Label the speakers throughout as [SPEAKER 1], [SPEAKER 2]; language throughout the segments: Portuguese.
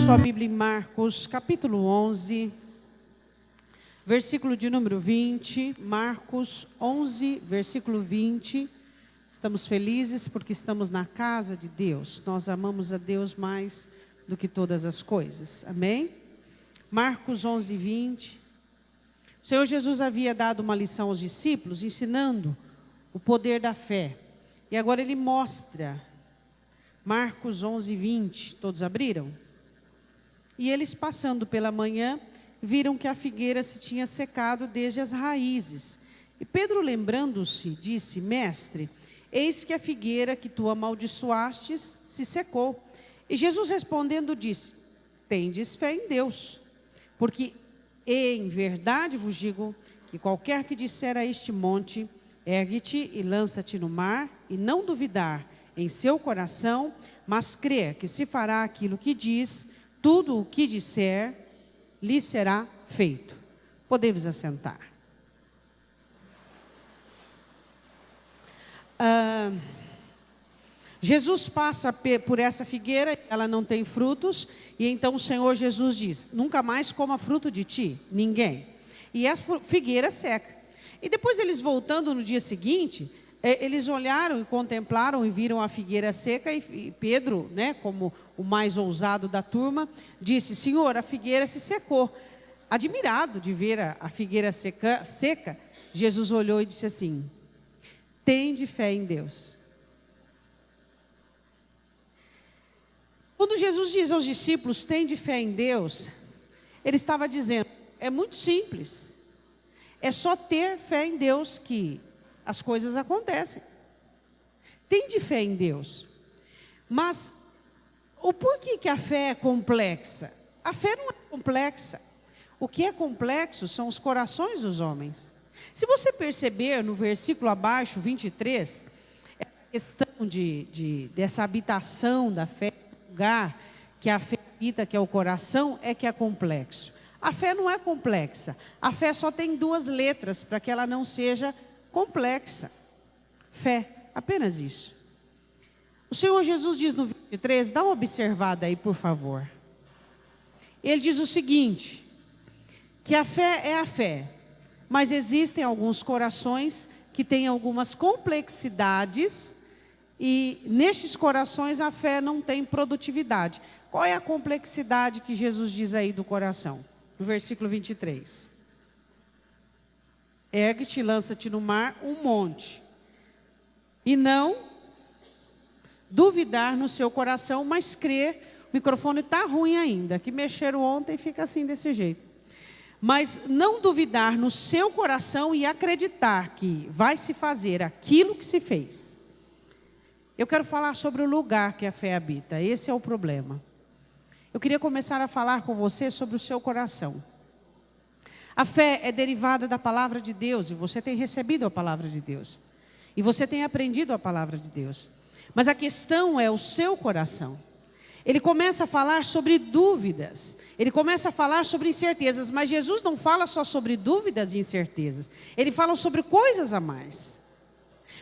[SPEAKER 1] sua Bíblia em Marcos, capítulo 11, versículo de número 20. Marcos 11, versículo 20. Estamos felizes porque estamos na casa de Deus. Nós amamos a Deus mais do que todas as coisas. Amém? Marcos 11, 20. O Senhor Jesus havia dado uma lição aos discípulos, ensinando o poder da fé. E agora Ele mostra, Marcos 11, 20. Todos abriram? E eles, passando pela manhã, viram que a figueira se tinha secado desde as raízes. E Pedro, lembrando-se, disse: Mestre, eis que a figueira que tu amaldiçoastes se secou. E Jesus respondendo disse: tendes fé em Deus, porque em verdade vos digo que qualquer que disser a este monte, ergue-te e lança-te no mar, e não duvidar em seu coração, mas crer que se fará aquilo que diz, tudo o que disser, lhe será feito. Podemos assentar. Jesus passa por essa figueira, ela não tem frutos, e então o Senhor Jesus diz: nunca mais coma fruto de ti, ninguém. E a figueira seca. E depois eles, voltando no dia seguinte, eles olharam e contemplaram e viram a figueira seca, e Pedro, como o mais ousado da turma, disse: Senhor, a figueira se secou. Admirado de ver a figueira seca, Jesus olhou e disse assim: tende fé em Deus. Quando Jesus diz aos discípulos: tende fé em Deus, Ele estava dizendo: é muito simples. É só ter fé em Deus que as coisas acontecem. Tende fé em Deus. Mas o porquê que a fé é complexa? A fé não é complexa. O que é complexo são os corações dos homens. Se você perceber no versículo abaixo, 23, essa questão dessa habitação da fé, lugar que a fé habita, que é o coração, é que é complexo. A fé não é complexa. A fé só tem duas letras para que ela não seja complexa. Fé, apenas isso. O Senhor Jesus diz no 23, dá uma observada aí, por favor. Ele diz o seguinte: que a fé é a fé, mas existem alguns corações que têm algumas complexidades, e nestes corações a fé não tem produtividade. Qual é a complexidade que Jesus diz aí do coração? No versículo 23. Ergue-te e lança-te no mar, um monte. E não duvidar no seu coração, mas crer. O microfone está ruim ainda, que mexeram ontem e fica assim desse jeito. Mas não duvidar no seu coração e acreditar que vai se fazer aquilo que se fez. Eu quero falar sobre o lugar que a fé habita. Esse é o problema. Eu queria começar a falar com você sobre o seu coração. A fé é derivada da palavra de Deus, e você tem recebido a palavra de Deus. E você tem aprendido a palavra de Deus. Mas a questão é o seu coração. Ele começa a falar sobre dúvidas. Ele começa a falar sobre incertezas. Mas Jesus não fala só sobre dúvidas e incertezas. Ele fala sobre coisas a mais.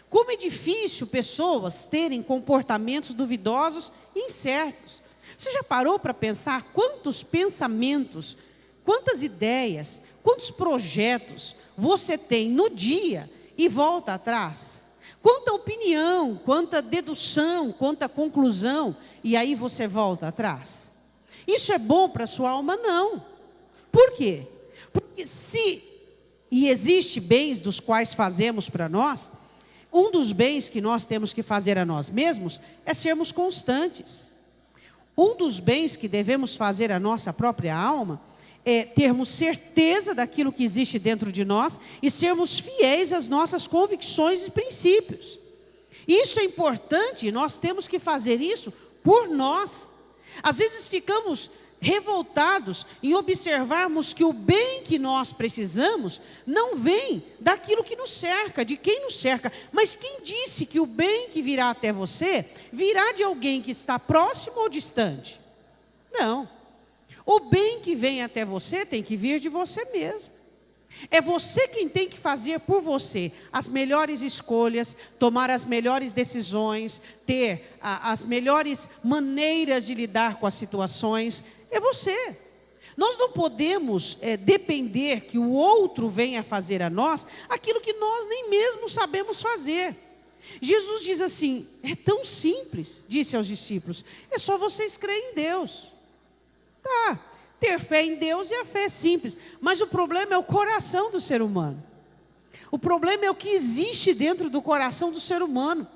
[SPEAKER 1] Como é difícil pessoas terem comportamentos duvidosos e incertos. Você já parou para pensar quantos pensamentos, quantas ideias, quantos projetos você tem no dia e volta atrás? Quanta opinião, quanta dedução, quanta conclusão, e aí você volta atrás? Isso é bom para a sua alma? Não. Por quê? Porque e existe bens dos quais fazemos para nós, um dos bens que nós temos que fazer a nós mesmos é sermos constantes. Um dos bens que devemos fazer à nossa própria alma é termos certeza daquilo que existe dentro de nós e sermos fiéis às nossas convicções e princípios. Isso é importante, nós temos que fazer isso por nós. Às vezes ficamos revoltados em observarmos que o bem que nós precisamos não vem daquilo que nos cerca, de quem nos cerca. Mas quem disse que o bem que virá até você virá de alguém que está próximo ou distante? Não. O bem que vem até você tem que vir de você mesmo. É você quem tem que fazer por você as melhores escolhas, tomar as melhores decisões, ter as melhores maneiras de lidar com as situações. é você. Nós não podemos depender que o outro venha fazer a nós aquilo que nós nem mesmo sabemos fazer. Jesus diz assim, é tão simples, disse aos discípulos, é só vocês crerem em Deus. Tá, ter fé em Deus e a fé é simples, mas o problema é o coração do ser humano. O problema é o que existe dentro do coração do ser humano.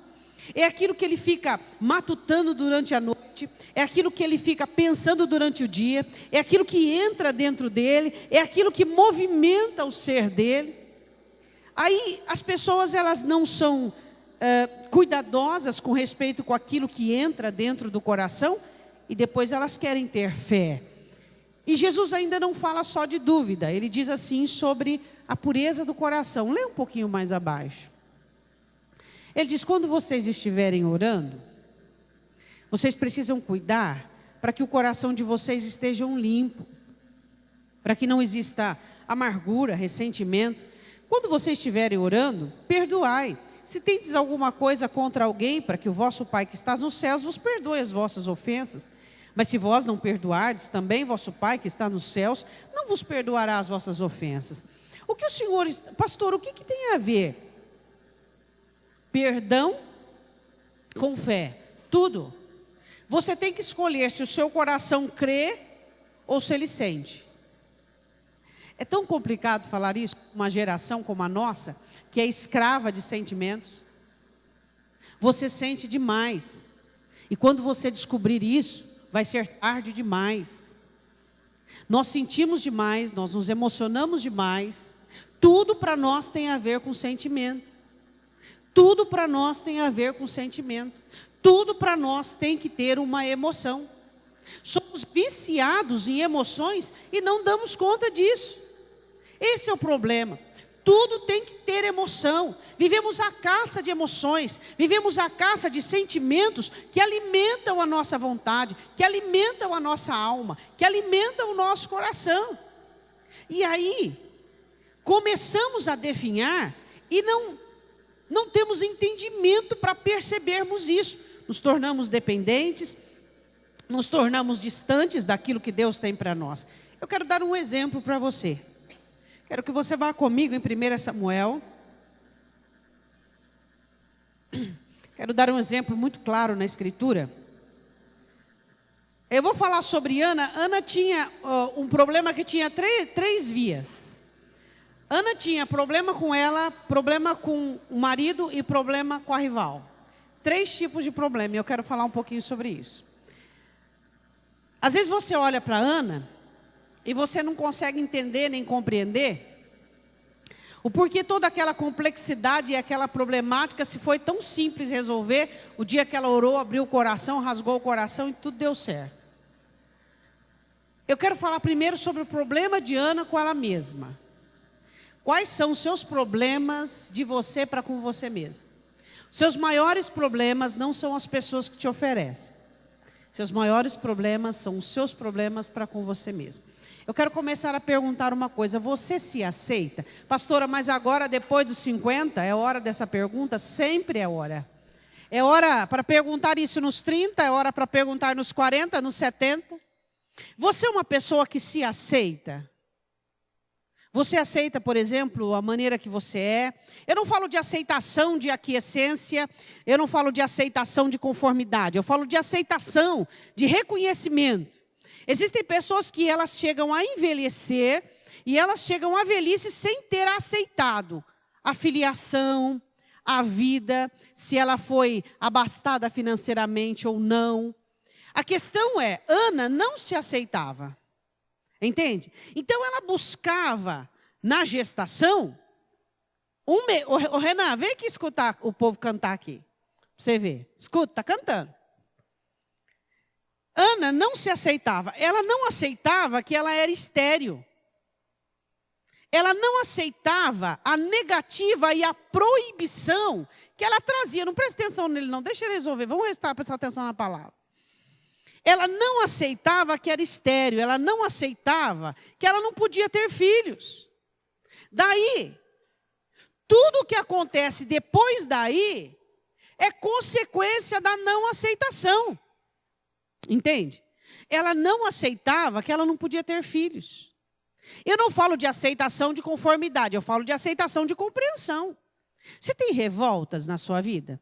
[SPEAKER 1] É aquilo que ele fica matutando durante a noite, é aquilo que ele fica pensando durante o dia, é aquilo que entra dentro dele, é aquilo que movimenta o ser dele. Aí as pessoas elas não são cuidadosas com respeito com aquilo que entra dentro do coração e depois elas querem ter fé. E Jesus ainda não fala só de dúvida, ele diz assim sobre a pureza do coração. Lê um pouquinho mais abaixo. Ele diz, quando vocês estiverem orando, vocês precisam cuidar para que o coração de vocês esteja limpo, para que não exista amargura, ressentimento. Quando vocês estiverem orando, perdoai. Se tendes alguma coisa contra alguém, para que o vosso Pai que está nos céus vos perdoe as vossas ofensas. Mas se vós não perdoardes, também vosso Pai que está nos céus não vos perdoará as vossas ofensas. O que o senhor, pastor, o que tem a ver perdão com fé? Tudo. Você tem que escolher se o seu coração crê ou se ele sente. É tão complicado falar isso com uma geração como a nossa, que é escrava de sentimentos. Você sente demais. E quando você descobrir isso, vai ser tarde demais. Nós sentimos demais, nós nos emocionamos demais. Tudo para nós tem a ver com sentimento. Tudo para nós tem a ver com sentimento. Tudo para nós tem que ter uma emoção. Somos viciados em emoções e não damos conta disso. Esse é o problema. Tudo tem que ter emoção. Vivemos a caça de emoções, vivemos a caça de sentimentos que alimentam a nossa vontade, que alimentam a nossa alma, que alimentam o nosso coração. E aí, começamos a definhar e não temos entendimento para percebermos isso. Nos tornamos dependentes, nos tornamos distantes daquilo que Deus tem para nós. Eu quero dar um exemplo para você. Quero que você vá comigo em 1 Samuel. Quero dar um exemplo muito claro na Escritura. Eu vou falar sobre Ana. Ana tinha um problema que tinha três vias. Ana tinha problema com ela, problema com o marido e problema com a rival. 3 tipos de problema, e eu quero falar um pouquinho sobre isso. Às vezes você olha para Ana e você não consegue entender nem compreender o porquê toda aquela complexidade e aquela problemática se foi tão simples resolver. O dia que ela orou, abriu o coração, rasgou o coração e tudo deu certo. Eu quero falar primeiro sobre o problema de Ana com ela mesma. Quais são os seus problemas de você para com você mesma? Seus maiores problemas não são as pessoas que te oferecem. Seus maiores problemas são os seus problemas para com você mesmo. Eu quero começar a perguntar uma coisa. Você se aceita? Pastora, mas agora depois dos 50, é hora dessa pergunta? Sempre é hora. É hora para perguntar isso nos 30, é hora para perguntar nos 40, nos 70. Você é uma pessoa que se aceita? Você aceita, por exemplo, a maneira que você é? Eu não falo de aceitação de aquiescência, eu não falo de aceitação de conformidade, eu falo de aceitação, de reconhecimento. Existem pessoas que elas chegam a envelhecer e elas chegam à velhice sem ter aceitado a filiação, a vida, se ela foi abastada financeiramente ou não. A questão é, Ana não se aceitava. Entende? Então ela buscava na gestação, Ô Renan, vem aqui escutar o povo cantar aqui. Pra você ver. Escuta, está cantando. Ana não se aceitava. Ela não aceitava que ela era estéril. Ela não aceitava a negativa e a proibição que ela trazia. Não presta atenção nele não, deixa ele resolver. Vamos prestar atenção na palavra. Ela não aceitava que era estéril, ela não aceitava que ela não podia ter filhos. Daí, tudo o que acontece depois daí é consequência da não aceitação. Entende? ela não aceitava que ela não podia ter filhos. Eu não falo de aceitação de conformidade, eu falo de aceitação de compreensão. Você tem revoltas na sua vida?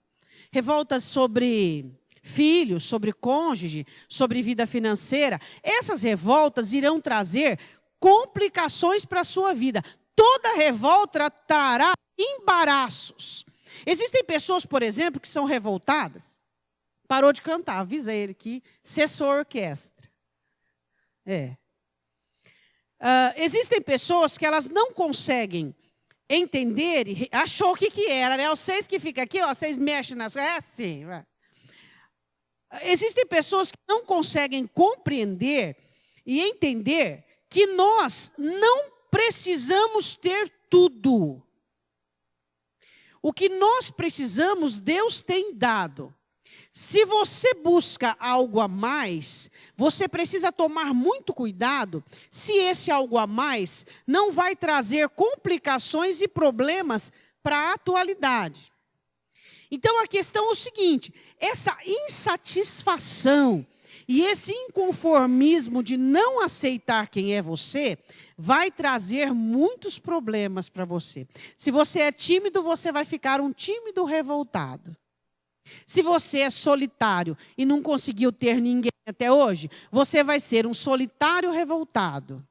[SPEAKER 1] Revoltas sobre filhos, sobre cônjuge, sobre vida financeira? Essas revoltas irão trazer complicações para a sua vida. Toda revolta trará embaraços. Existem pessoas, por exemplo, que são revoltadas. Parou de cantar, avisa ele que cessou a orquestra. Existem pessoas que elas não conseguem entender, achou o que era, né? Vocês que ficam aqui, ó, vocês mexem nas coisas, é assim. Vai. Existem pessoas que não conseguem compreender e entender que nós não precisamos ter tudo. O que nós precisamos, Deus tem dado. Se você busca algo a mais, você precisa tomar muito cuidado se esse algo a mais não vai trazer complicações e problemas para a atualidade. Então a questão é o seguinte, essa insatisfação e esse inconformismo de não aceitar quem é você, vai trazer muitos problemas para você. Se você é tímido, você vai ficar um tímido revoltado. Se você é solitário e não conseguiu ter ninguém até hoje, você vai ser um solitário revoltado.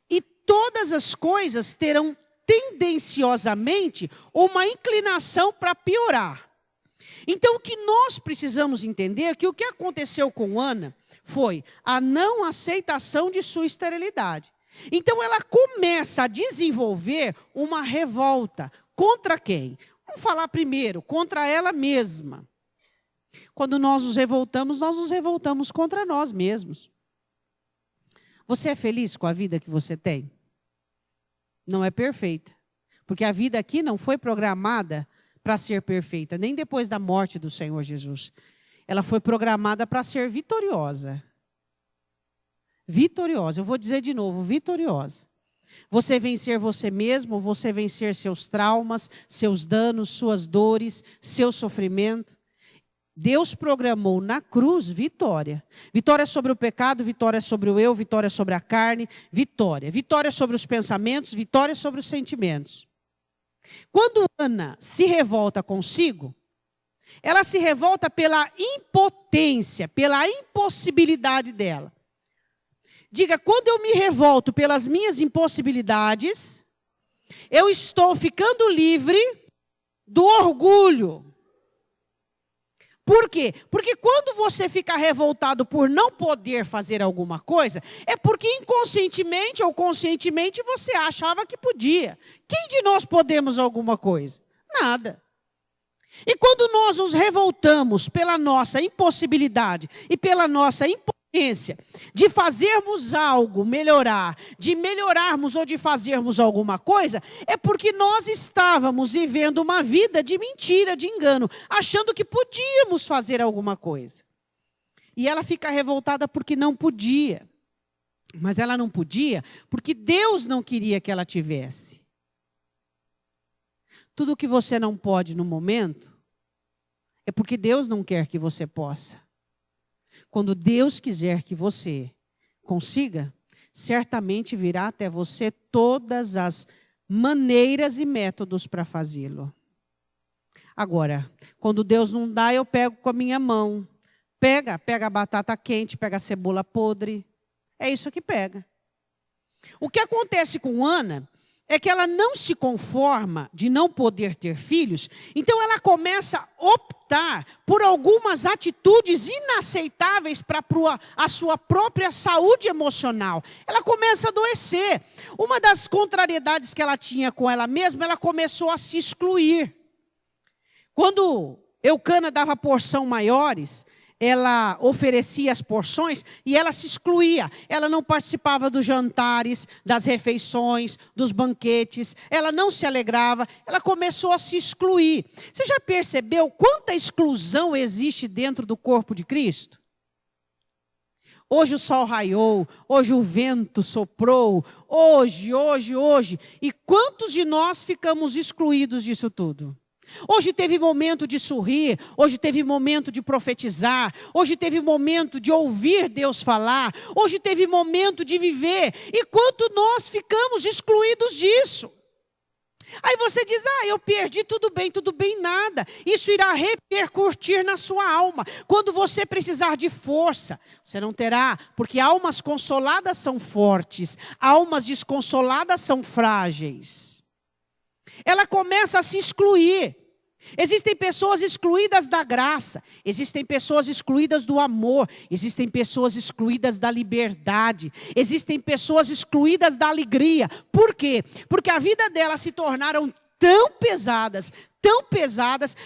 [SPEAKER 1] E todas as coisas terão tendenciosamente uma inclinação para piorar. Então, o que nós precisamos entender é que o que aconteceu com Ana foi a não aceitação de sua esterilidade. Então, ela começa a desenvolver uma revolta. Contra quem? Vamos falar primeiro, contra ela mesma. Quando nós nos revoltamos contra nós mesmos. Você é feliz com a vida que você tem? Não é perfeita. Porque a vida aqui não foi programada para ser perfeita, nem depois da morte do Senhor Jesus. Ela foi programada para ser vitoriosa. Vitoriosa, eu vou dizer de novo, vitoriosa. Você vencer você mesmo, você vencer seus traumas, seus danos, suas dores, seu sofrimento. Deus programou na cruz vitória. Vitória sobre o pecado, vitória sobre o eu, vitória sobre a carne, vitória. Vitória sobre os pensamentos, vitória sobre os sentimentos. Quando Ana se revolta consigo, ela se revolta pela impotência, pela impossibilidade dela. Diga, quando eu me revolto pelas minhas impossibilidades, eu estou ficando livre do orgulho. Por quê? Porque quando você fica revoltado por não poder fazer alguma coisa, é porque inconscientemente ou conscientemente você achava que podia. Quem de nós podemos alguma coisa? Nada. E quando nós nos revoltamos pela nossa impossibilidade e pela nossa impotência de fazermos algo, melhorar, de melhorarmos ou de fazermos alguma coisa, é porque nós estávamos vivendo uma vida de mentira, de engano, achando que podíamos fazer alguma coisa. E ela fica revoltada porque não podia. Mas ela não podia porque Deus não queria que ela tivesse. Tudo que você não pode no momento, é porque Deus não quer que você possa. Quando Deus quiser que você consiga, certamente virá até você todas as maneiras e métodos para fazê-lo. Agora, quando Deus não dá, eu pego com a minha mão. Pega a batata quente, pega a cebola podre. É isso que pega. O que acontece com Ana é que ela não se conforma de não poder ter filhos, então ela começa a optar por algumas atitudes inaceitáveis para a sua própria saúde emocional. Ela começa a adoecer. Uma das contrariedades que ela tinha com ela mesma, ela começou a se excluir. Quando Eucana dava porção maiores, ela oferecia as porções e ela se excluía. Ela não participava dos jantares, das refeições, dos banquetes. Ela não se alegrava. Ela começou a se excluir. Você já percebeu quanta exclusão existe dentro do corpo de Cristo? Hoje o sol raiou, hoje o vento soprou, hoje. E quantos de nós ficamos excluídos disso tudo? Hoje teve momento de sorrir, hoje teve momento de profetizar, hoje teve momento de ouvir Deus falar, hoje teve momento de viver. E quanto nós ficamos excluídos disso? Aí você diz, eu perdi, tudo bem, nada. Isso irá repercutir na sua alma. Quando você precisar de força, você não terá, porque almas consoladas são fortes, almas desconsoladas são frágeis. Ela começa a se excluir. Existem pessoas excluídas da graça, existem pessoas excluídas do amor, existem pessoas excluídas da liberdade, existem pessoas excluídas da alegria. Por quê? Porque a vida delas se tornaram tão pesadas,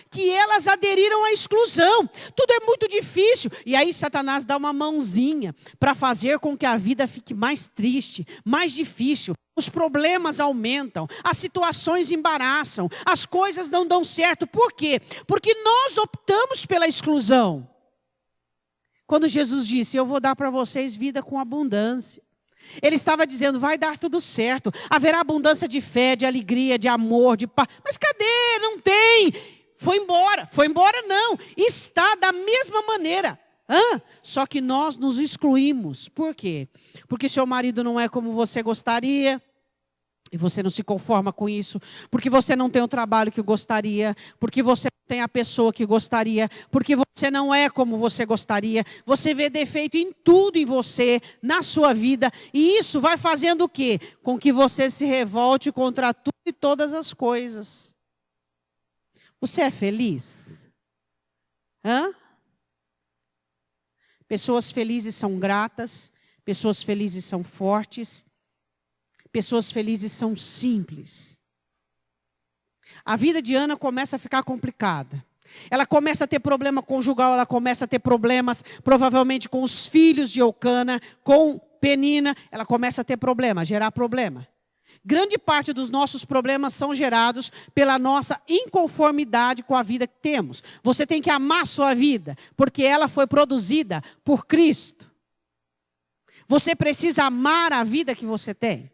[SPEAKER 1] que elas aderiram à exclusão. Tudo é muito difícil. E aí Satanás dá uma mãozinha para fazer com que a vida fique mais triste, mais difícil. Os problemas aumentam, as situações embaraçam, as coisas não dão certo. Por quê? Porque nós optamos pela exclusão. Quando Jesus disse, eu vou dar para vocês vida com abundância. Ele estava dizendo, vai dar tudo certo. Haverá abundância de fé, de alegria, de amor, de paz. Mas cadê? Não tem. Foi embora não. Está da mesma maneira. Só que nós nos excluímos. Por quê? Porque seu marido não é como você gostaria. E você não se conforma com isso. Porque você não tem o trabalho que gostaria. Porque você não tem a pessoa que gostaria. Porque você não é como você gostaria. Você vê defeito em tudo em você, na sua vida. E isso vai fazendo o quê? Com que você se revolte contra tudo e todas as coisas. Você é feliz? Pessoas felizes são gratas. Pessoas felizes são fortes. Pessoas felizes são simples. A vida de Ana começa a ficar complicada. Ela começa a ter problema conjugal, ela começa a ter problemas, provavelmente com os filhos de Eucana, com Penina. Ela começa a ter problema, a gerar problema. Grande parte dos nossos problemas são gerados pela nossa inconformidade com a vida que temos. Você tem que amar a sua vida, porque ela foi produzida por Cristo. Você precisa amar a vida que você tem.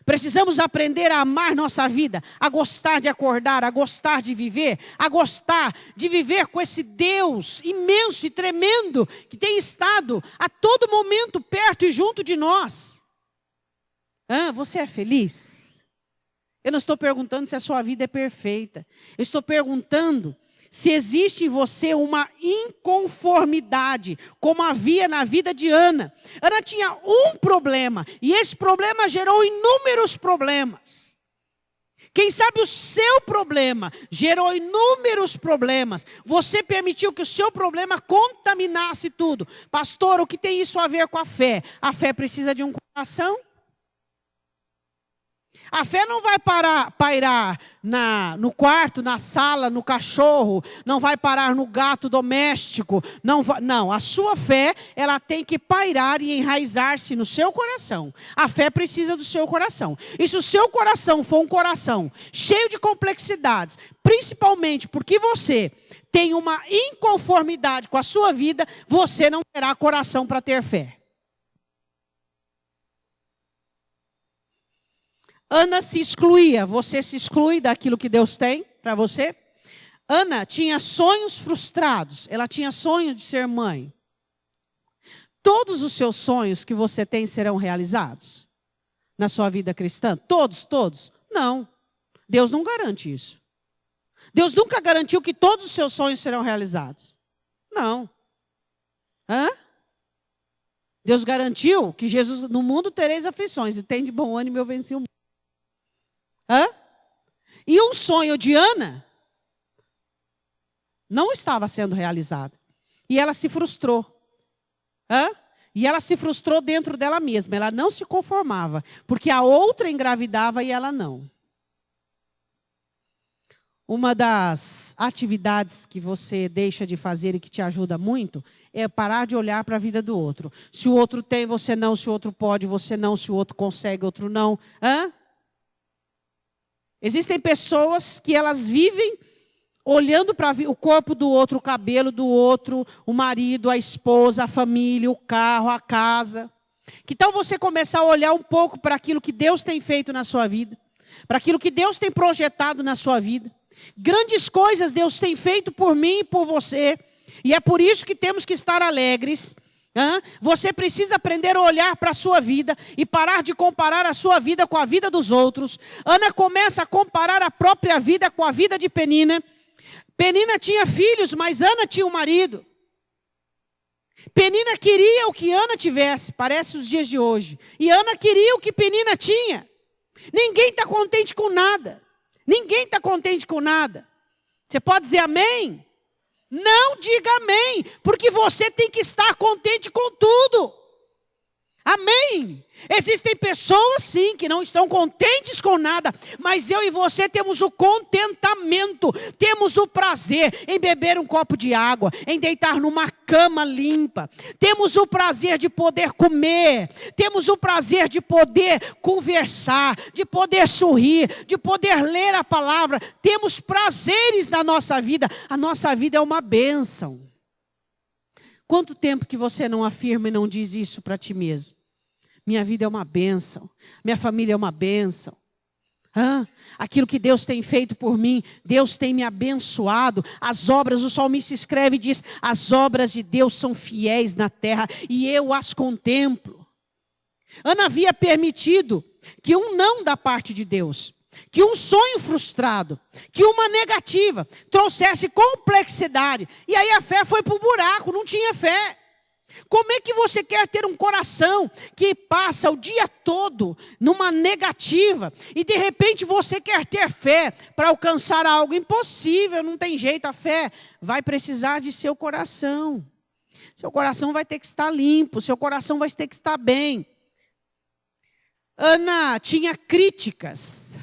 [SPEAKER 1] Precisamos aprender a amar nossa vida, a gostar de acordar, a gostar de viver, a gostar de viver com esse Deus imenso e tremendo que tem estado a todo momento perto e junto de nós. Você é feliz? Eu não estou perguntando se a sua vida é perfeita. Eu estou perguntando se existe em você uma inconformidade, como havia na vida de Ana. Ana tinha um problema, e esse problema gerou inúmeros problemas. Quem sabe o seu problema gerou inúmeros problemas. Você permitiu que o seu problema contaminasse tudo. Pastor, o que tem isso a ver com a fé? A fé precisa de um coração? A fé não vai pairar no quarto, na sala, no cachorro, não vai parar no gato doméstico. Não, a sua fé, ela tem que pairar e enraizar-se no seu coração. A fé precisa do seu coração. E se o seu coração for um coração cheio de complexidades, principalmente porque você tem uma inconformidade com a sua vida, você não terá coração para ter fé. Ana se excluía, você se exclui daquilo que Deus tem para você? Ana tinha sonhos frustrados, ela tinha sonho de ser mãe. Todos os seus sonhos que você tem serão realizados na sua vida cristã? Todos? Não. Deus não garante isso. Deus nunca garantiu que todos os seus sonhos serão realizados. Não. Deus garantiu que Jesus, no mundo tereis aflições, e tem de bom ânimo, eu venci o mundo. E um sonho de Ana não estava sendo realizado. E ela se frustrou. E ela se frustrou dentro dela mesma. Ela não se conformava. Porque a outra engravidava e ela não. Uma das atividades que você deixa de fazer e que te ajuda muito é parar de olhar para a vida do outro. Se o outro tem, você não. Se o outro pode, você não. Se o outro consegue, outro não. Existem pessoas que elas vivem olhando para o corpo do outro, o cabelo do outro, o marido, a esposa, a família, o carro, a casa. Que tal você começar a olhar um pouco para aquilo que Deus tem feito na sua vida? Para aquilo que Deus tem projetado na sua vida? Grandes coisas Deus tem feito por mim e por você. E é por isso que temos que estar alegres. Você precisa aprender a olhar para a sua vida e parar de comparar a sua vida com a vida dos outros. Ana começa a comparar a própria vida com a vida de Penina. Penina tinha filhos, mas Ana tinha um marido. Penina queria o que Ana tivesse, parece os dias de hoje. E Ana queria o que Penina tinha. Ninguém está contente com nada. Ninguém está contente com nada. Você pode dizer amém? Não diga amém, porque você tem que estar contente com tudo. Amém? Existem pessoas sim que não estão contentes com nada, mas eu e você temos o contentamento, temos o prazer em beber um copo de água, em deitar numa cama limpa, temos o prazer de poder comer, temos o prazer de poder conversar, de poder sorrir, de poder ler a palavra, temos prazeres na nossa vida, a nossa vida é uma bênção. Quanto tempo que você não afirma e não diz isso para ti mesmo? Minha vida é uma bênção, minha família é uma bênção. Aquilo que Deus tem feito por mim, Deus tem me abençoado. As obras, o salmista escreve e diz, as obras de Deus são fiéis na terra e eu as contemplo. Ana havia permitido que um não da parte de Deus, que um sonho frustrado, que uma negativa trouxesse complexidade. E aí a fé foi para o buraco, não tinha fé. Como é que você quer ter um coração que passa o dia todo numa negativa e de repente você quer ter fé para alcançar algo impossível? Não tem jeito, a fé vai precisar de seu coração. Seu coração vai ter que estar limpo, seu coração vai ter que estar bem. Ana tinha críticas.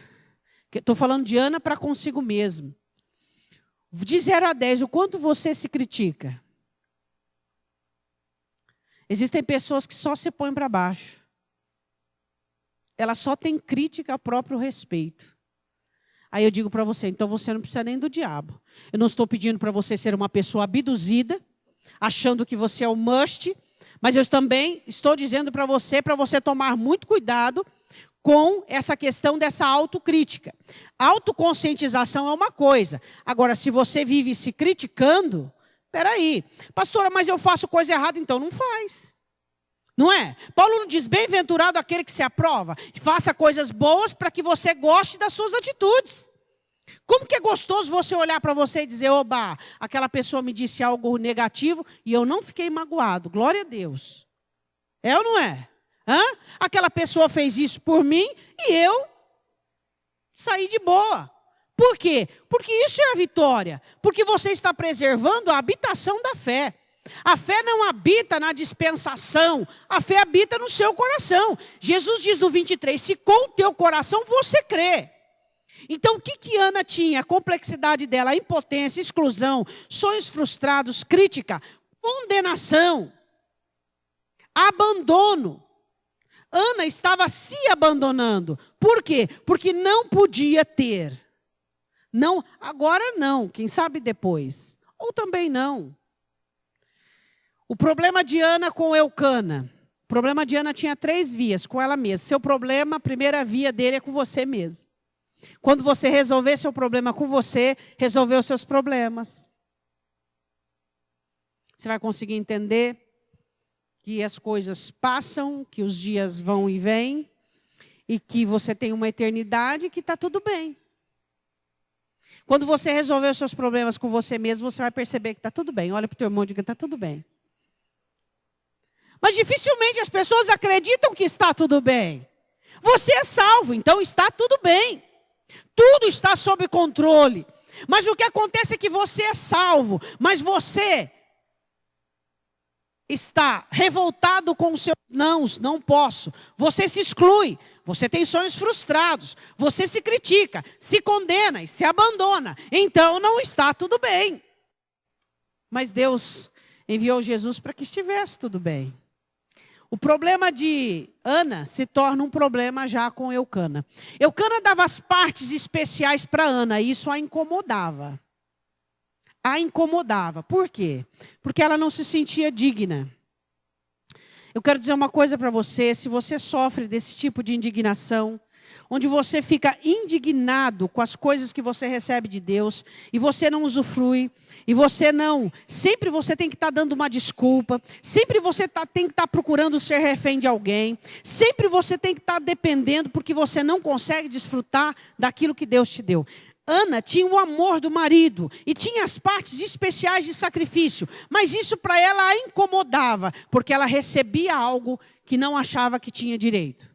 [SPEAKER 1] Estou falando de Ana para consigo mesmo. De 0 a 10, o quanto você se critica? Existem pessoas que só se põem para baixo. Ela só tem crítica ao próprio respeito. Aí eu digo para você, então você não precisa nem do diabo. Eu não estou pedindo para você ser uma pessoa abduzida, achando que você é o must, mas eu também estou dizendo para você tomar muito cuidado com essa questão dessa autocrítica. Autoconscientização é uma coisa. Agora, se você vive se criticando, peraí, pastora, mas eu faço coisa errada, então não faz. Não é? Paulo não diz, bem-aventurado aquele que se aprova. Faça coisas boas para que você goste das suas atitudes. Como que é gostoso você olhar para você e dizer, oba, aquela pessoa me disse algo negativo e eu não fiquei magoado. Glória a Deus. É ou não é? Aquela pessoa fez isso por mim e eu saí de boa. Por quê? Porque isso é a vitória. Porque você está preservando a habitação da fé. A fé não habita na dispensação. A fé habita no seu coração. Jesus diz no 23, se com o teu coração você crê. Então o que Ana tinha? A complexidade dela, a impotência, exclusão, sonhos frustrados, crítica, condenação, abandono. Ana estava se abandonando. Por quê? Porque não podia ter. Não, agora não, quem sabe depois. Ou também não. O problema de Ana com Eucana. O problema de Ana tinha 3 vias com ela mesma. Seu problema, a primeira via dele é com você mesmo. Quando você resolver seu problema com você, resolveu os seus problemas. Você vai conseguir entender que as coisas passam, que os dias vão e vêm, e que você tem uma eternidade que está tudo bem. Quando você resolver os seus problemas com você mesmo, você vai perceber que está tudo bem. Olha para o teu irmão e diga, está tudo bem. Mas dificilmente as pessoas acreditam que está tudo bem. Você é salvo, então está tudo bem. Tudo está sob controle. Mas o que acontece é que você é salvo, mas você está revoltado com os seus não posso. Você se exclui, você tem sonhos frustrados, você se critica, se condena e se abandona. Então não está tudo bem. Mas Deus enviou Jesus para que estivesse tudo bem. O problema de Ana se torna um problema já com Eucana. Eucana dava as partes especiais para Ana e isso a incomodava. A incomodava. Por quê? Porque ela não se sentia digna. Eu quero dizer uma coisa para você, se você sofre desse tipo de indignação, onde você fica indignado com as coisas que você recebe de Deus, e você não usufrui, e você não, sempre você tem que estar dando uma desculpa, sempre você tem que estar procurando ser refém de alguém, sempre você tem que estar dependendo, porque você não consegue desfrutar daquilo que Deus te deu. Ana tinha o amor do marido e tinha as partes especiais de sacrifício, mas isso para ela a incomodava, porque ela recebia algo que não achava que tinha direito.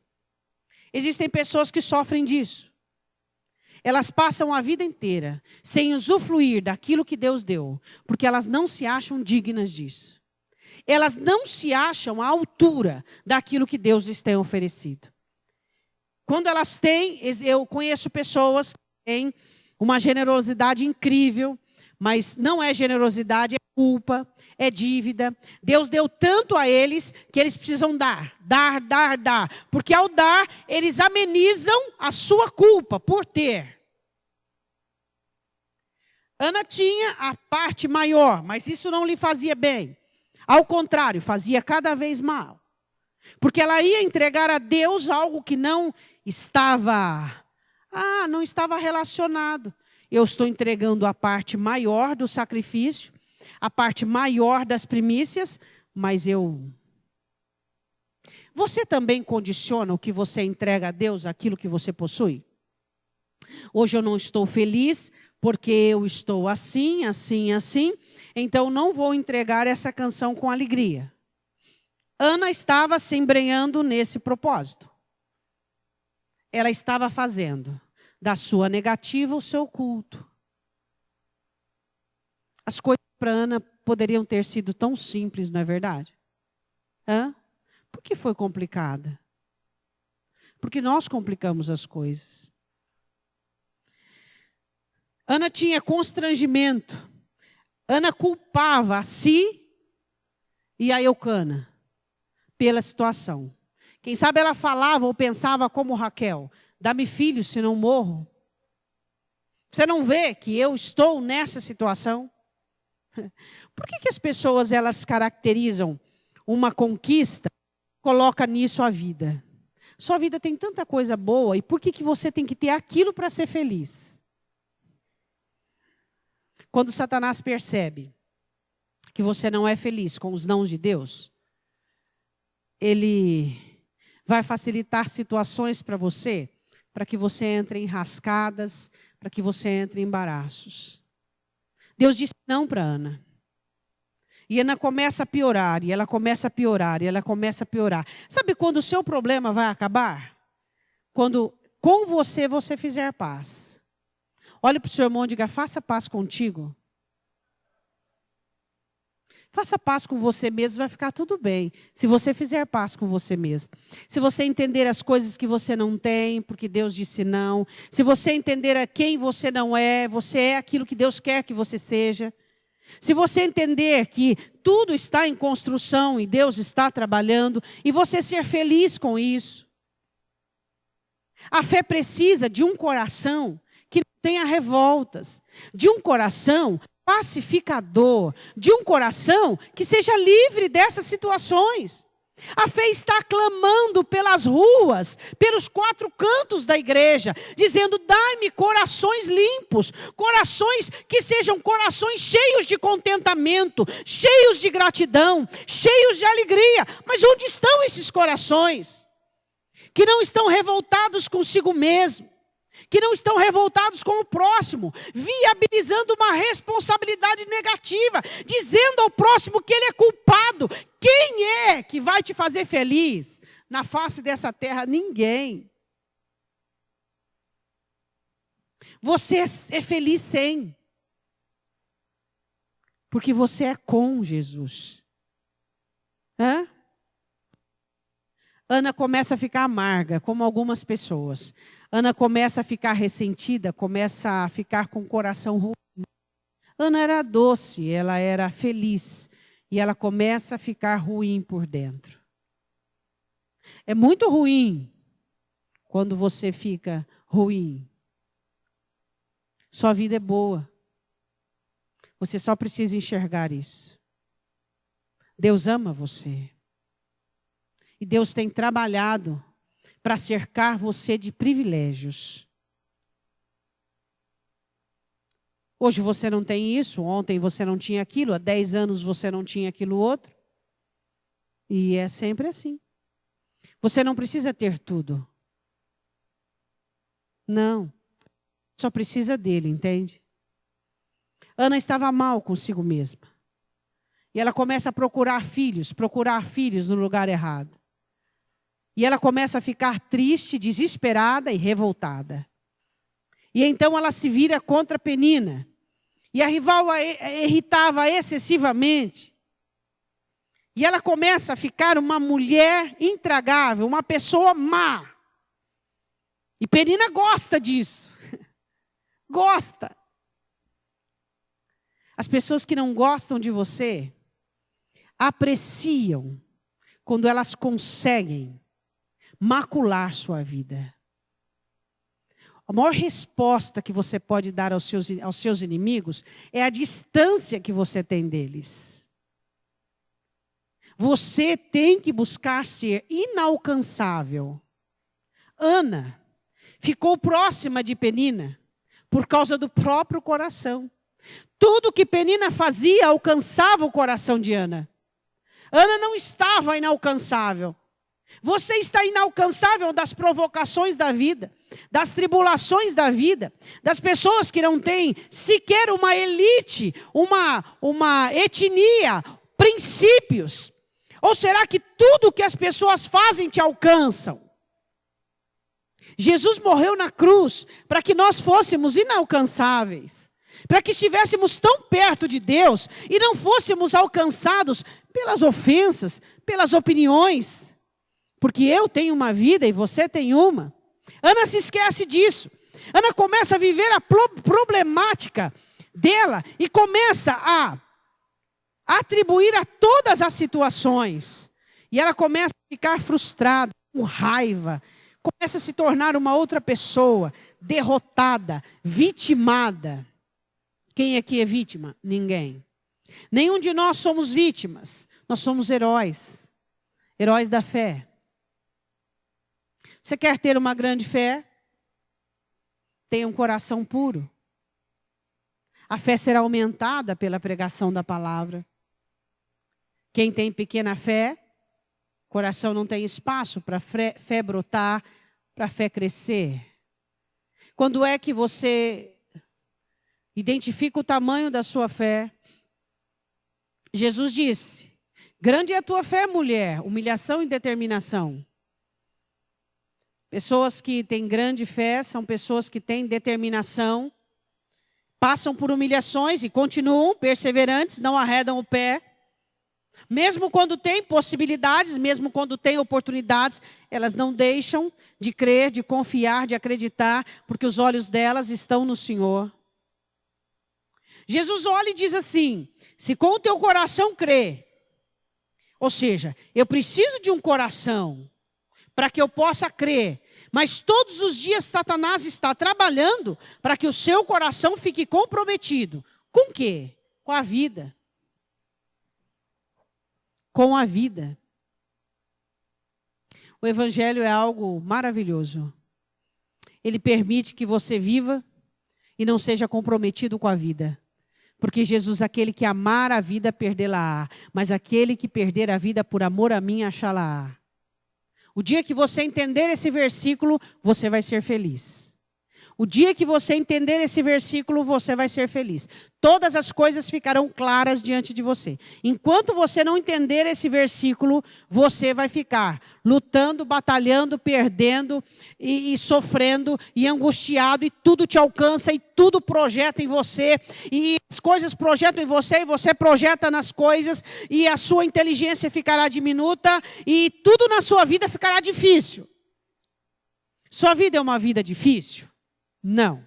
[SPEAKER 1] Existem pessoas que sofrem disso. Elas passam a vida inteira sem usufruir daquilo que Deus deu, porque elas não se acham dignas disso. Elas não se acham à altura daquilo que Deus lhes tem oferecido. Quando elas têm, eu conheço pessoas que têm uma generosidade incrível, mas não é generosidade, é culpa, é dívida. Deus deu tanto a eles que eles precisam dar. Porque ao dar, eles amenizam a sua culpa por ter. Ana tinha a parte maior, mas isso não lhe fazia bem. Ao contrário, fazia cada vez mal. Porque ela ia entregar a Deus algo que não estava relacionado. Eu estou entregando a parte maior do sacrifício, a parte maior das primícias, mas Você também condiciona o que você entrega a Deus, aquilo que você possui? Hoje eu não estou feliz, porque eu estou assim, então não vou entregar essa canção com alegria. Ana estava se embrenhando nesse propósito. Ela estava fazendo da sua negativa o seu culto. As coisas para Ana poderiam ter sido tão simples, não é verdade? Por que foi complicada? Porque nós complicamos as coisas. Ana tinha constrangimento. Ana culpava a si e a Eucana pela situação. Quem sabe ela falava ou pensava como Raquel: dá-me filho, se não morro. Você não vê que eu estou nessa situação? Por que as pessoas elas caracterizam uma conquista, coloca nisso a vida? Sua vida tem tanta coisa boa, e por que você tem que ter aquilo para ser feliz? Quando Satanás percebe que você não é feliz com os nãos de Deus, ele vai facilitar situações para você, para que você entre em rascadas, para que você entre em embaraços. Deus disse não para Ana. E Ana começa a piorar, e ela começa a piorar, e ela começa a piorar. Sabe quando o seu problema vai acabar? Quando com você fizer paz. Olhe para o seu irmão e diga: faça paz contigo. Faça paz com você mesmo, vai ficar tudo bem. Se você fizer paz com você mesmo. Se você entender as coisas que você não tem, porque Deus disse não. Se você entender a quem você não é, você é aquilo que Deus quer que você seja. Se você entender que tudo está em construção e Deus está trabalhando, e você ser feliz com isso. A fé precisa de um coração que não tenha revoltas, de um coração pacificador, de um coração que seja livre dessas situações. A fé está clamando pelas ruas, pelos 4 cantos da igreja, dizendo: dai-me corações limpos, corações que sejam corações cheios de contentamento, cheios de gratidão, cheios de alegria. Mas onde estão esses corações? Que não estão revoltados consigo mesmo, que não estão revoltados com o próximo, viabilizando uma responsabilidade negativa, dizendo ao próximo que ele é culpado. Quem é que vai te fazer feliz na face dessa terra? Ninguém. Você é feliz sem, porque você é com Jesus. Ana começa a ficar amarga, como algumas pessoas. Ana começa a ficar ressentida, começa a ficar com o coração ruim. Ana era doce, ela era feliz, e ela começa a ficar ruim por dentro. É muito ruim quando você fica ruim. Sua vida é boa. Você só precisa enxergar isso. Deus ama você. E Deus tem trabalhado para cercar você de privilégios. Hoje você não tem isso, ontem você não tinha aquilo, há 10 anos você não tinha aquilo outro. E é sempre assim. Você não precisa ter tudo. Não. Só precisa dele, entende? Ana estava mal consigo mesma. E ela começa a procurar filhos no lugar errado. E ela começa a ficar triste, desesperada e revoltada. E então ela se vira contra Penina. E a rival a irritava excessivamente. E ela começa a ficar uma mulher intragável, uma pessoa má. E Penina gosta disso. Gosta. As pessoas que não gostam de você apreciam quando elas conseguem macular sua vida. A maior resposta que você pode dar aos seus inimigos é a distância que você tem deles. Você tem que buscar ser inalcançável. Ana ficou próxima de Penina por causa do próprio coração. Tudo que Penina fazia alcançava o coração de Ana. Ana não estava inalcançável. Você está inalcançável das provocações da vida, das tribulações da vida, das pessoas que não têm sequer uma elite, uma etnia, princípios. Ou será que tudo que as pessoas fazem te alcançam? Jesus morreu na cruz para que nós fôssemos inalcançáveis, para que estivéssemos tão perto de Deus e não fôssemos alcançados pelas ofensas, pelas opiniões. Porque eu tenho uma vida e você tem uma. Ana se esquece disso. Ana começa a viver a problemática dela e começa a atribuir a todas as situações. E ela começa a ficar frustrada, com raiva. Começa a se tornar uma outra pessoa, derrotada, vitimada. Quem aqui é vítima? Ninguém. Nenhum de nós somos vítimas. Nós somos heróis. Heróis da fé. Você quer ter uma grande fé? Tenha um coração puro. A fé será aumentada pela pregação da palavra. Quem tem pequena fé, coração não tem espaço para fé brotar, para a fé crescer. Quando é que você identifica o tamanho da sua fé? Jesus disse: grande é a tua fé, mulher, humilhação e determinação. Pessoas que têm grande fé são pessoas que têm determinação, passam por humilhações e continuam perseverantes, não arredam o pé. Mesmo quando têm possibilidades, mesmo quando têm oportunidades, elas não deixam de crer, de confiar, de acreditar, porque os olhos delas estão no Senhor. Jesus olha e diz assim: se com o teu coração crê, ou seja, eu preciso de um coração para que eu possa crer, mas todos os dias Satanás está trabalhando para que o seu coração fique comprometido. Com o quê? Com a vida. Com a vida. O Evangelho é algo maravilhoso. Ele permite que você viva e não seja comprometido com a vida. Porque Jesus, aquele que amar a vida, perdê-la-á. Mas aquele que perder a vida por amor a mim, achá-la-á. O dia que você entender esse versículo, você vai ser feliz. O dia que você entender esse versículo, você vai ser feliz. Todas as coisas ficarão claras diante de você. Enquanto você não entender esse versículo, você vai ficar lutando, batalhando, perdendo e sofrendo e angustiado, e tudo te alcança e tudo projeta em você. E as coisas projetam em você e você projeta nas coisas, e a sua inteligência ficará diminuta e tudo na sua vida ficará difícil. Sua vida é uma vida difícil? Não.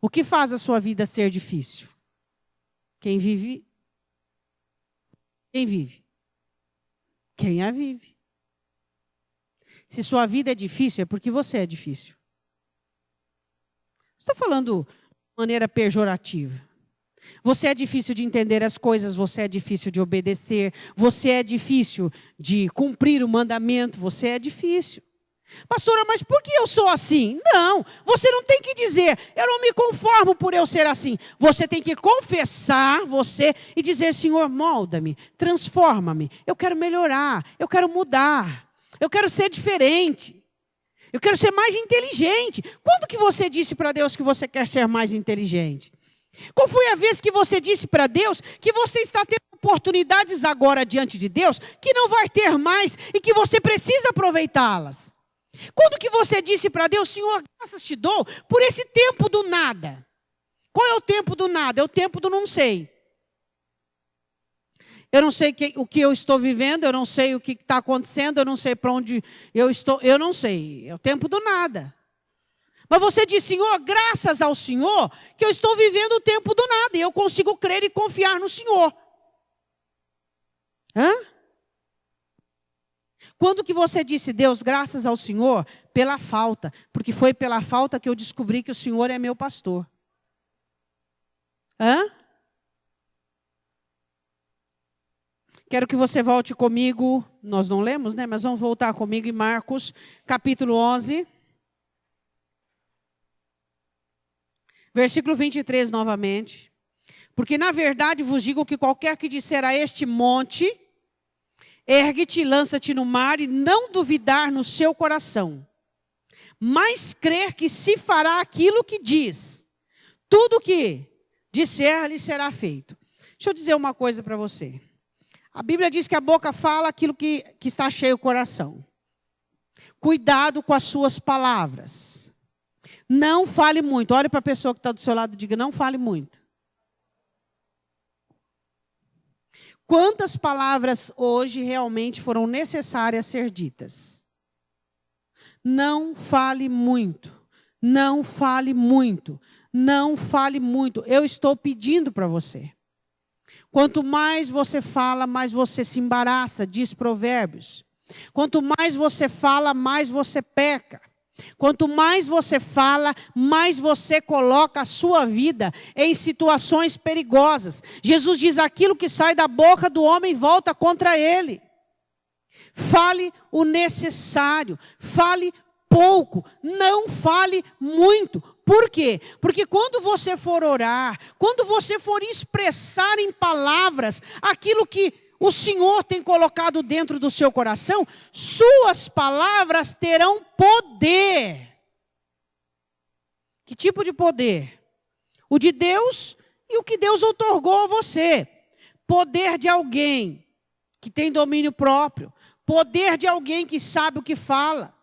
[SPEAKER 1] O que faz a sua vida ser difícil? Quem vive? Quem vive? Quem a vive. Se sua vida é difícil, é porque você é difícil. Estou falando de maneira pejorativa. Você é difícil de entender as coisas, você é difícil de obedecer, você é difícil de cumprir o mandamento, você é difícil. Pastora, mas por que eu sou assim? Não, você não tem que dizer, eu não me conformo por eu ser assim. Você tem que confessar você e dizer, Senhor, molda-me, transforma-me. Eu quero melhorar, eu quero mudar, eu quero ser diferente. Eu quero ser mais inteligente. Quando que você disse para Deus que você quer ser mais inteligente? Qual foi a vez que você disse para Deus que você está tendo oportunidades agora diante de Deus que não vai ter mais e que você precisa aproveitá-las? Quando que você disse para Deus, Senhor, graças te dou por esse tempo do nada? Qual é o tempo do nada? É o tempo do não sei. Eu não sei o que eu estou vivendo, eu não sei o que está acontecendo, eu não sei para onde eu estou, eu não sei. É o tempo do nada. Mas você diz, Senhor, graças ao Senhor, que eu estou vivendo o tempo do nada. E eu consigo crer e confiar no Senhor. Hã? Quando que você disse, Deus, graças ao Senhor, pela falta. Porque foi pela falta que eu descobri que o Senhor é meu pastor. Hã? Quero que você volte comigo, nós não lemos, né? Mas vamos voltar comigo em Marcos, capítulo 11. Versículo 23 novamente. Porque na verdade vos digo que qualquer que disser a este monte, ergue-te, lança-te no mar, e não duvidar no seu coração, mas crer que se fará aquilo que diz, tudo que disser lhe será feito. Deixa eu dizer uma coisa para você. A Bíblia diz que a boca fala aquilo que está cheio o coração. Cuidado com as suas palavras. Não fale muito. Olhe para a pessoa que está do seu lado e diga, não fale muito. Quantas palavras hoje realmente foram necessárias ser ditas? Não fale muito. Não fale muito. Não fale muito. Eu estou pedindo para você. Quanto mais você fala, mais você se embaraça, diz Provérbios. Quanto mais você fala, mais você peca. Quanto mais você fala, mais você coloca a sua vida em situações perigosas. Jesus diz, aquilo que sai da boca do homem volta contra ele. Fale o necessário, fale pouco, não fale muito. Por quê? Porque quando você for orar, quando você for expressar em palavras aquilo que o Senhor tem colocado dentro do seu coração, suas palavras terão poder. Que tipo de poder? O de Deus e o que Deus outorgou a você. Poder de alguém que tem domínio próprio. Poder de alguém que sabe o que fala.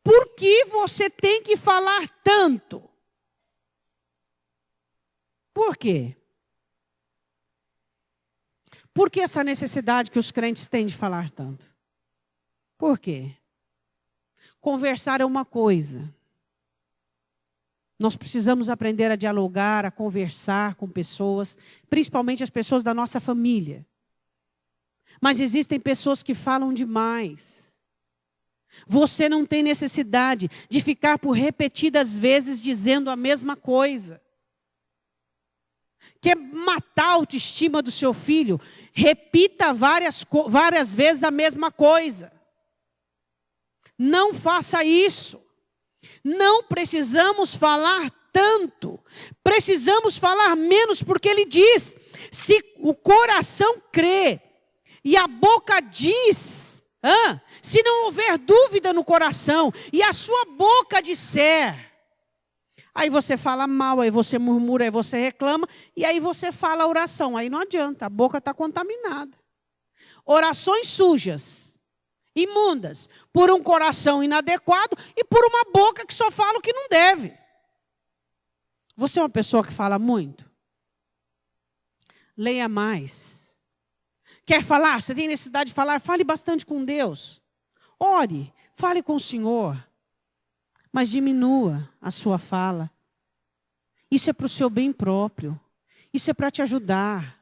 [SPEAKER 1] Por que você tem que falar tanto? Por quê? Por que essa necessidade que os crentes têm de falar tanto? Por quê? Conversar é uma coisa. Nós precisamos aprender a dialogar, a conversar com pessoas, principalmente as pessoas da nossa família. Mas existem pessoas que falam demais. Você não tem necessidade de ficar por repetidas vezes dizendo a mesma coisa. Quer matar a autoestima do seu filho? Repita várias vezes a mesma coisa. Não faça isso. Não precisamos falar tanto. Precisamos falar menos, porque ele diz, se o coração crê e a boca diz, se não houver dúvida no coração e a sua boca disser, aí você fala mal, aí você murmura, aí você reclama, e aí você fala a oração. Aí não adianta, a boca está contaminada. Orações sujas, imundas, por um coração inadequado e por uma boca que só fala o que não deve. Você é uma pessoa que fala muito? Leia mais. Quer falar? Você tem necessidade de falar? Fale bastante com Deus. Ore, fale com o Senhor. Mas diminua a sua fala. Isso é para o seu bem próprio. Isso é para te ajudar.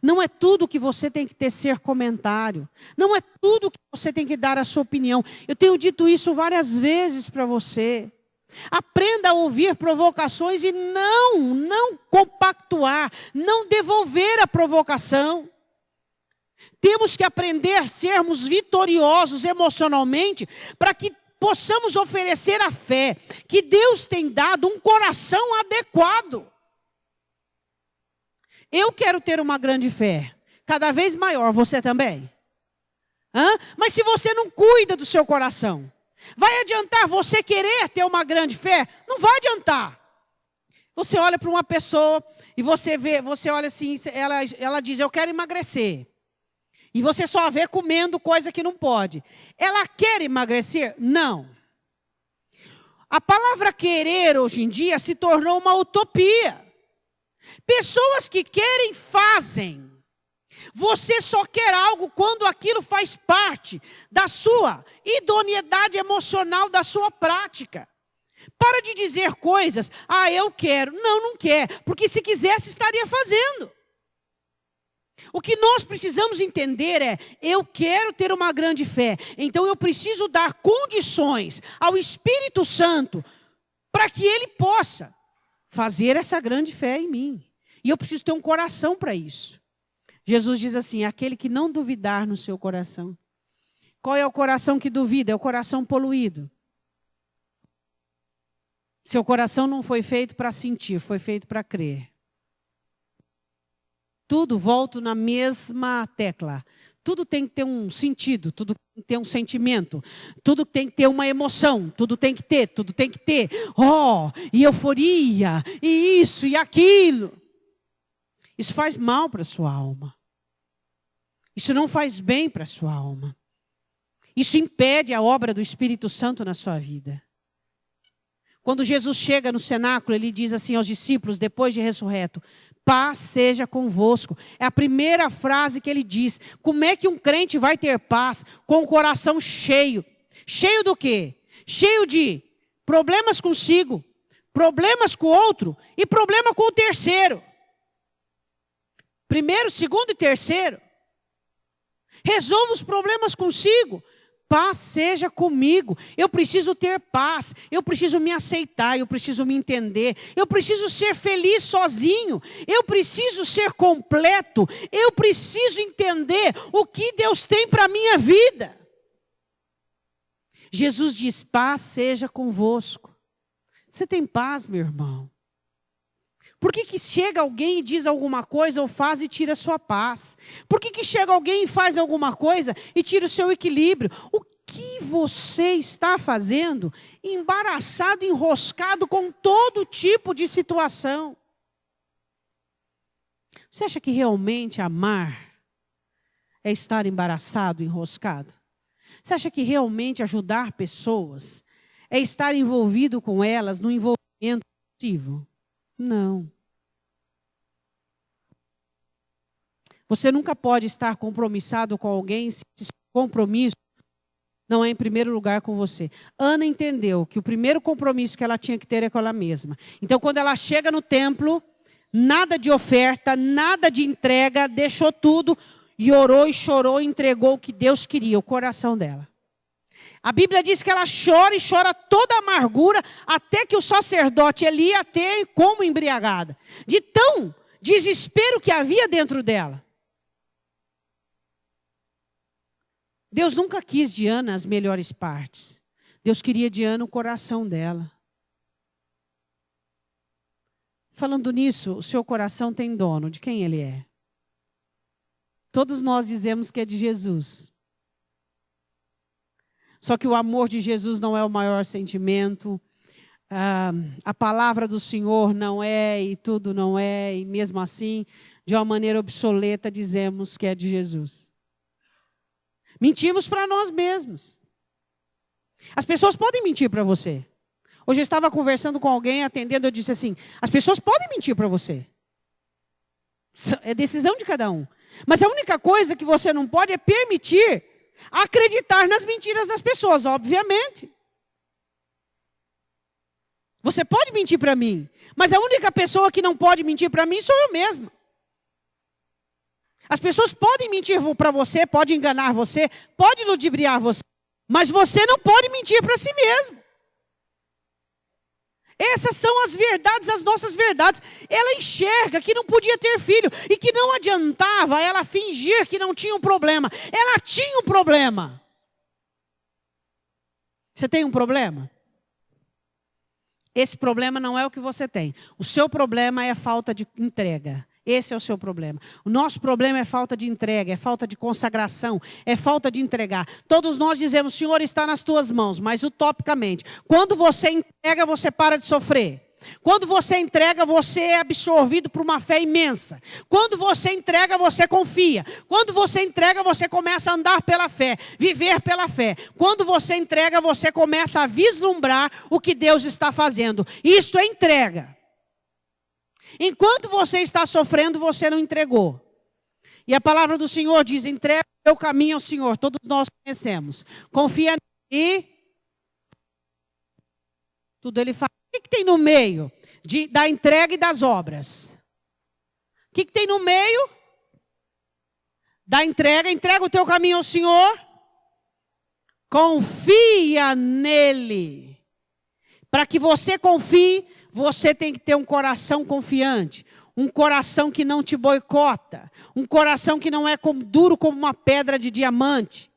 [SPEAKER 1] Não é tudo que você tem que tecer comentário. Não é tudo que você tem que dar a sua opinião. Eu tenho dito isso várias vezes para você. Aprenda a ouvir provocações e não compactuar, não devolver a provocação. Temos que aprender a sermos vitoriosos emocionalmente para que possamos oferecer a fé, que Deus tem dado um coração adequado. Eu quero ter uma grande fé, cada vez maior, você também? Mas se você não cuida do seu coração, vai adiantar você querer ter uma grande fé? Não vai adiantar. Você olha para uma pessoa e você olha assim, ela diz, eu quero emagrecer. E você só vê comendo coisa que não pode. Ela quer emagrecer? Não. A palavra querer hoje em dia se tornou uma utopia. Pessoas que querem, fazem. Você só quer algo quando aquilo faz parte da sua idoneidade emocional, da sua prática. Para de dizer coisas, eu quero. Não, não quer, porque se quisesse estaria fazendo. O que nós precisamos entender é, eu quero ter uma grande fé, então eu preciso dar condições ao Espírito Santo para que Ele possa fazer essa grande fé em mim. E eu preciso ter um coração para isso. Jesus diz assim, aquele que não duvidar no seu coração. Qual é o coração que duvida? É o coração poluído. Seu coração não foi feito para sentir, foi feito para crer. Tudo volta na mesma tecla. Tudo tem que ter um sentido, tudo tem que ter um sentimento, tudo tem que ter uma emoção, tudo tem que ter. E euforia, e isso, e aquilo. Isso faz mal para a sua alma. Isso não faz bem para a sua alma. Isso impede a obra do Espírito Santo na sua vida. Quando Jesus chega no cenáculo, ele diz assim aos discípulos, depois de ressurreto, paz seja convosco. É a primeira frase que ele diz. Como é que um crente vai ter paz com o coração cheio? Cheio do quê? Cheio de problemas consigo, problemas com o outro e problema com o terceiro. Primeiro, segundo e terceiro. Resolva os problemas consigo. Paz seja comigo. Eu preciso ter paz. Eu preciso me aceitar. Eu preciso me entender. Eu preciso ser feliz sozinho. Eu preciso ser completo. Eu preciso entender o que Deus tem para a minha vida. Jesus diz, paz seja convosco. Você tem paz, meu irmão? Por que chega alguém e diz alguma coisa ou faz e tira a sua paz? Por que chega alguém e faz alguma coisa e tira o seu equilíbrio? O que você está fazendo embaraçado, enroscado com todo tipo de situação? Você acha que realmente amar é estar embaraçado, enroscado? Você acha que realmente ajudar pessoas é estar envolvido com elas no envolvimento afetivo? Não. Você nunca pode estar compromissado com alguém se esse compromisso não é em primeiro lugar com você. Ana entendeu que o primeiro compromisso que ela tinha que ter é com ela mesma. Então, quando ela chega no templo, nada de oferta, nada de entrega, deixou tudo e orou e chorou e entregou o que Deus queria, o coração dela. A Bíblia diz que ela chora e chora toda a amargura, até que o sacerdote Eli ia ter como embriagada. De tão desespero que havia dentro dela. Deus nunca quis de Ana as melhores partes. Deus queria de Ana o coração dela. Falando nisso, o seu coração tem dono. De quem ele é? Todos nós dizemos que é de Jesus. Só que o amor de Jesus não é o maior sentimento. A palavra do Senhor não é e tudo não é. E mesmo assim, de uma maneira obsoleta, dizemos que é de Jesus. Mentimos para nós mesmos. As pessoas podem mentir para você. Hoje eu estava conversando com alguém, atendendo, eu disse assim, as pessoas podem mentir para você. É decisão de cada um. Mas a única coisa que você não pode é permitir acreditar nas mentiras das pessoas, obviamente. Você pode mentir para mim, mas a única pessoa que não pode mentir para mim sou eu mesma. As pessoas podem mentir para você, podem enganar você, podem ludibriar você, mas você não pode mentir para si mesmo. Essas são as verdades, as nossas verdades. Ela enxerga que não podia ter filho e que não adiantava ela fingir que não tinha um problema. Ela tinha um problema. Você tem um problema? Esse problema não é o que você tem. O seu problema é a falta de entrega. Esse é o seu problema. O nosso problema é falta de entrega, é falta de consagração, é falta de entregar. Todos nós dizemos, Senhor, está nas tuas mãos, mas utopicamente. Quando você entrega, você para de sofrer. Quando você entrega, você é absorvido por uma fé imensa. Quando você entrega, você confia. Quando você entrega, você começa a andar pela fé, viver pela fé. Quando você entrega, você começa a vislumbrar o que Deus está fazendo. Isto é entrega. Enquanto você está sofrendo, você não entregou. E a palavra do Senhor diz, entrega o teu caminho ao Senhor. Todos nós conhecemos. Confia nele e tudo ele faz. O que tem no meio da entrega e das obras? O que tem no meio da entrega? Entrega o teu caminho ao Senhor. Confia nele. Para que você confie, você tem que ter um coração confiante. Um coração que não te boicota. Um coração que não é duro como uma pedra de diamante.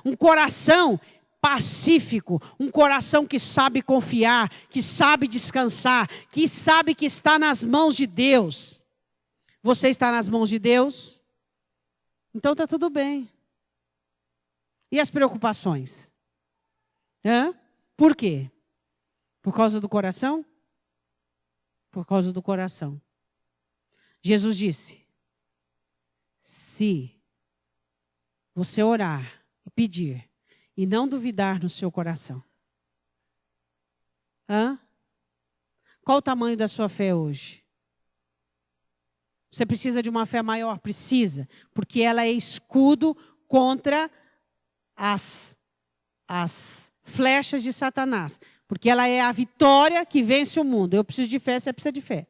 [SPEAKER 1] Um coração pacífico, um coração que sabe confiar, que sabe descansar, que sabe que está nas mãos de Deus. Você está nas mãos de Deus? Então está tudo bem. E as preocupações? Por quê? Por causa do coração? Por causa do coração. Jesus disse, se você orar e pedir, e não duvidar no seu coração. Qual o tamanho da sua fé hoje? Você precisa de uma fé maior? Precisa. Porque ela é escudo contra as flechas de Satanás. Porque ela é a vitória que vence o mundo. Eu preciso de fé, você precisa de fé.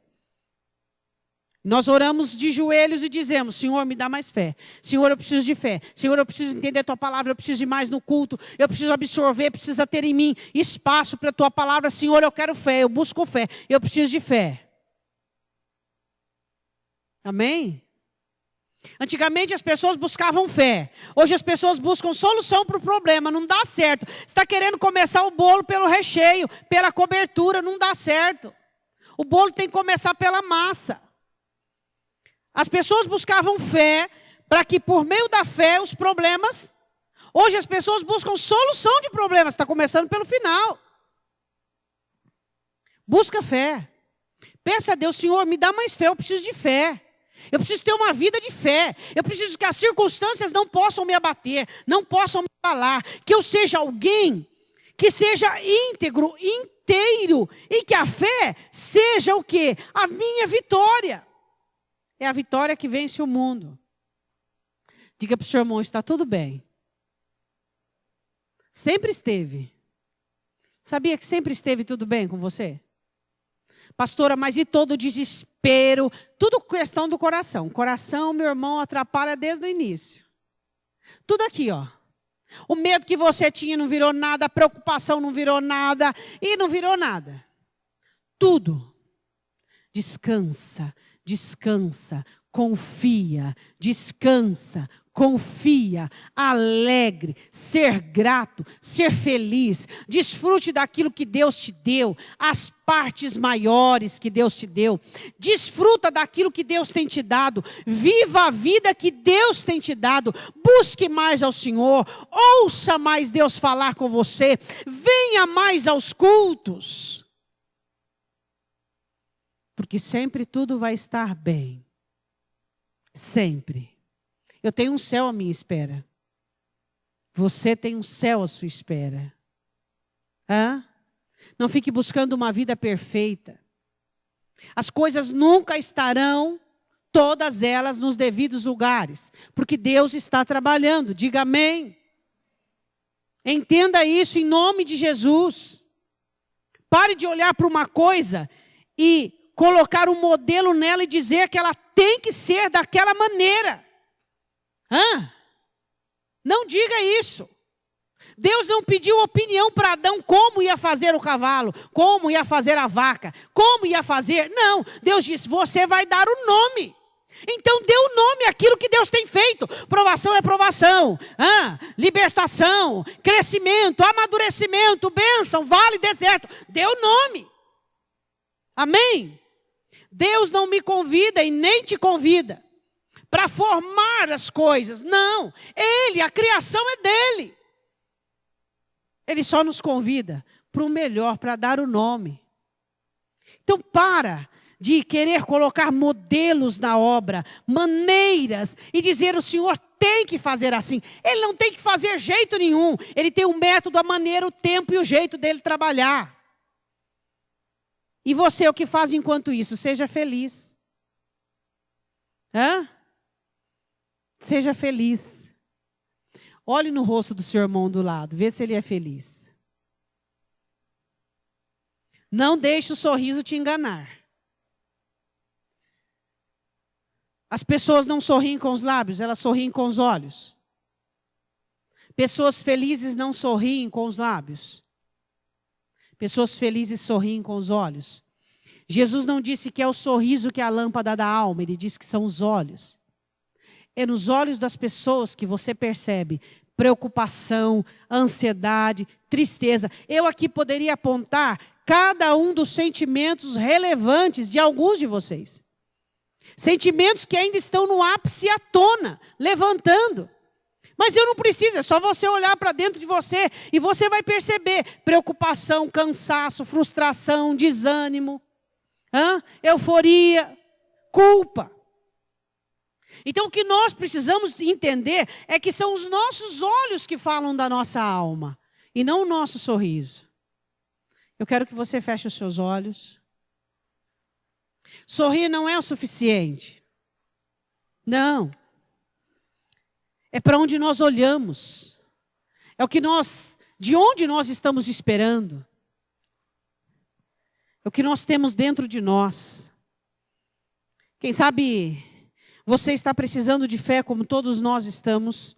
[SPEAKER 1] Nós oramos de joelhos e dizemos, Senhor, me dá mais fé. Senhor, eu preciso de fé. Senhor, eu preciso entender a tua palavra, eu preciso ir mais no culto. Eu preciso absorver, precisa ter em mim espaço para a tua palavra. Senhor, eu quero fé, eu busco fé. Eu preciso de fé. Amém? Antigamente as pessoas buscavam fé. Hoje as pessoas buscam solução para o problema. Não dá certo. Você está querendo começar o bolo pelo recheio, pela cobertura. Não dá certo. O bolo tem que começar pela massa. As pessoas buscavam fé para que por meio da fé os problemas... Hoje as pessoas buscam solução de problemas. Está começando pelo final. Busca fé. Peça a Deus, Senhor, me dá mais fé. Eu preciso de fé. Eu preciso ter uma vida de fé. Eu preciso que as circunstâncias não possam me abater. Não possam me falar. Que eu seja alguém que seja íntegro, inteiro. E que a fé seja o quê? A minha vitória. É a vitória que vence o mundo. Diga para o seu irmão, está tudo bem. Sempre esteve. Sabia que sempre esteve tudo bem com você? Pastora, mas e todo o desespero? Tudo questão do coração. O coração, meu irmão, atrapalha desde o início. Tudo aqui, ó. O medo que você tinha não virou nada, a preocupação não virou nada e não virou nada. Tudo. Descansa. Descansa, confia, descansa, confia, alegre, ser grato, ser feliz, desfrute daquilo que Deus te deu, as partes maiores que Deus te deu, desfruta daquilo que Deus tem te dado, viva a vida que Deus tem te dado, busque mais ao Senhor, ouça mais Deus falar com você, venha mais aos cultos. Porque sempre tudo vai estar bem. Sempre. Eu tenho um céu à minha espera. Você tem um céu à sua espera. Não fique buscando uma vida perfeita. As coisas nunca estarão, todas elas, nos devidos lugares. Porque Deus está trabalhando. Diga amém. Entenda isso em nome de Jesus. Pare de olhar para uma coisa e colocar um modelo nela e dizer que ela tem que ser daquela maneira. Não diga isso. Deus não pediu opinião para Adão como ia fazer o cavalo, como ia fazer a vaca, como ia fazer. Não, Deus disse, você vai dar o nome. Então dê o nome àquilo que Deus tem feito. Provação é provação. Libertação, crescimento, amadurecimento, bênção, vale, deserto. Dê o nome. Amém? Deus não me convida e nem te convida para formar as coisas. Não. A criação é dele. Ele só nos convida para o melhor, para dar o nome. Então para de querer colocar modelos na obra, maneiras, e dizer o Senhor tem que fazer assim. Ele não tem que fazer jeito nenhum. Ele tem um método, a maneira, o tempo e o jeito dele trabalhar. E você, o que faz enquanto isso? Seja feliz. Seja feliz. Olhe no rosto do seu irmão do lado, vê se ele é feliz. Não deixe o sorriso te enganar. As pessoas não sorriem com os lábios, elas sorriem com os olhos. Pessoas felizes não sorriem com os lábios. Pessoas felizes sorriem com os olhos. Jesus não disse que é o sorriso que é a lâmpada da alma, ele disse que são os olhos. É nos olhos das pessoas que você percebe preocupação, ansiedade, tristeza. Eu aqui poderia apontar cada um dos sentimentos relevantes de alguns de vocês. Sentimentos que ainda estão no ápice à tona, levantando. Mas eu não preciso, é só você olhar para dentro de você e você vai perceber preocupação, cansaço, frustração, desânimo, euforia, culpa. Então o que nós precisamos entender é que são os nossos olhos que falam da nossa alma e não o nosso sorriso. Eu quero que você feche os seus olhos. Sorrir não é o suficiente. Não. É para onde nós olhamos. É o que de onde nós estamos esperando. É o que nós temos dentro de nós. Quem sabe você está precisando de fé como todos nós estamos,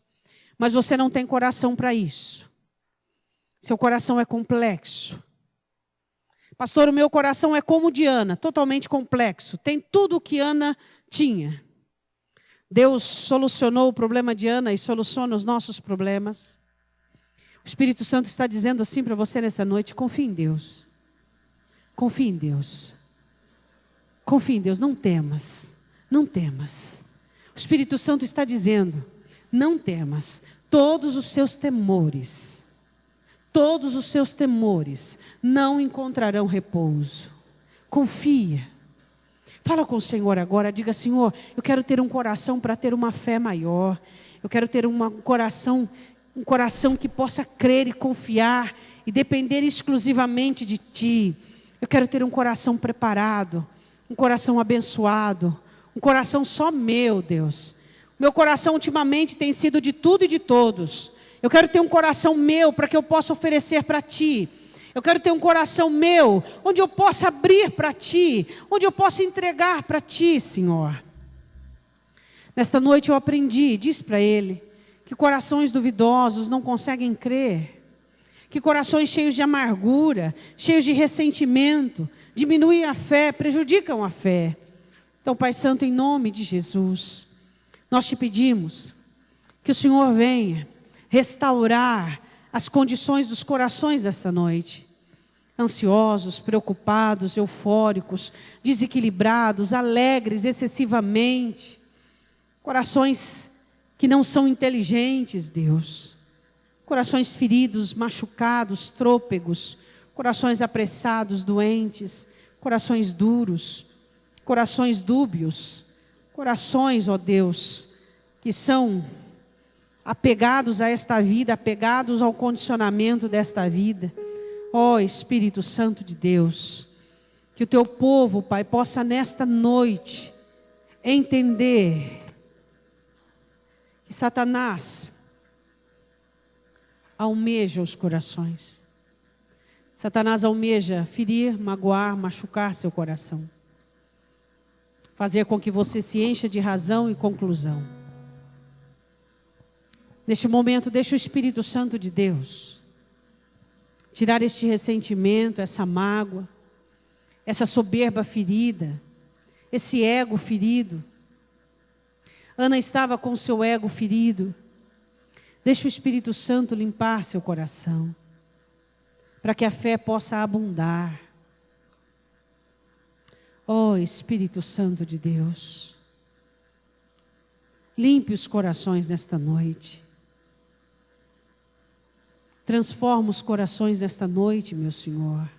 [SPEAKER 1] mas você não tem coração para isso. Seu coração é complexo. Pastor, o meu coração é como o de Ana, totalmente complexo. Tem tudo o que Ana tinha. Deus solucionou o problema de Ana e soluciona os nossos problemas. O Espírito Santo está dizendo assim para você nessa noite: confie em Deus. Confie em Deus. Confie em Deus, não temas. Não temas. O Espírito Santo está dizendo: não temas. Todos os seus temores não encontrarão repouso. Confia. Fala com o Senhor agora, diga: Senhor, eu quero ter um coração para ter uma fé maior. Eu quero ter um coração que possa crer e confiar e depender exclusivamente de Ti. Eu quero ter um coração preparado, um coração abençoado, um coração só meu, Deus. Meu coração ultimamente tem sido de tudo e de todos. Eu quero ter um coração meu para que eu possa oferecer para Ti. Eu quero ter um coração meu, onde eu possa abrir para Ti, onde eu possa entregar para Ti, Senhor. Nesta noite eu aprendi, diz para Ele, que corações duvidosos não conseguem crer. Que corações cheios de amargura, cheios de ressentimento, diminuem a fé, prejudicam a fé. Então, Pai Santo, em nome de Jesus, nós Te pedimos que o Senhor venha restaurar as condições dos corações desta noite. Ansiosos, preocupados, eufóricos, desequilibrados, alegres excessivamente. Corações que não são inteligentes, Deus. Corações feridos, machucados, trôpegos. Corações apressados, doentes. Corações duros. Corações dúbios. Corações, ó Deus, que são apegados a esta vida, apegados ao condicionamento desta vida. Ó Espírito Santo de Deus, que o Teu povo, Pai, possa nesta noite entender que Satanás almeja os corações. Satanás almeja ferir, magoar, machucar seu coração. Fazer com que você se encha de razão e conclusão. Neste momento, deixa o Espírito Santo de Deus tirar este ressentimento, essa mágoa, essa soberba ferida, esse ego ferido. Ana estava com seu ego ferido. Deixe o Espírito Santo limpar seu coração, para que a fé possa abundar. Oh, Espírito Santo de Deus, limpe os corações nesta noite. Transforma os corações nesta noite, meu Senhor.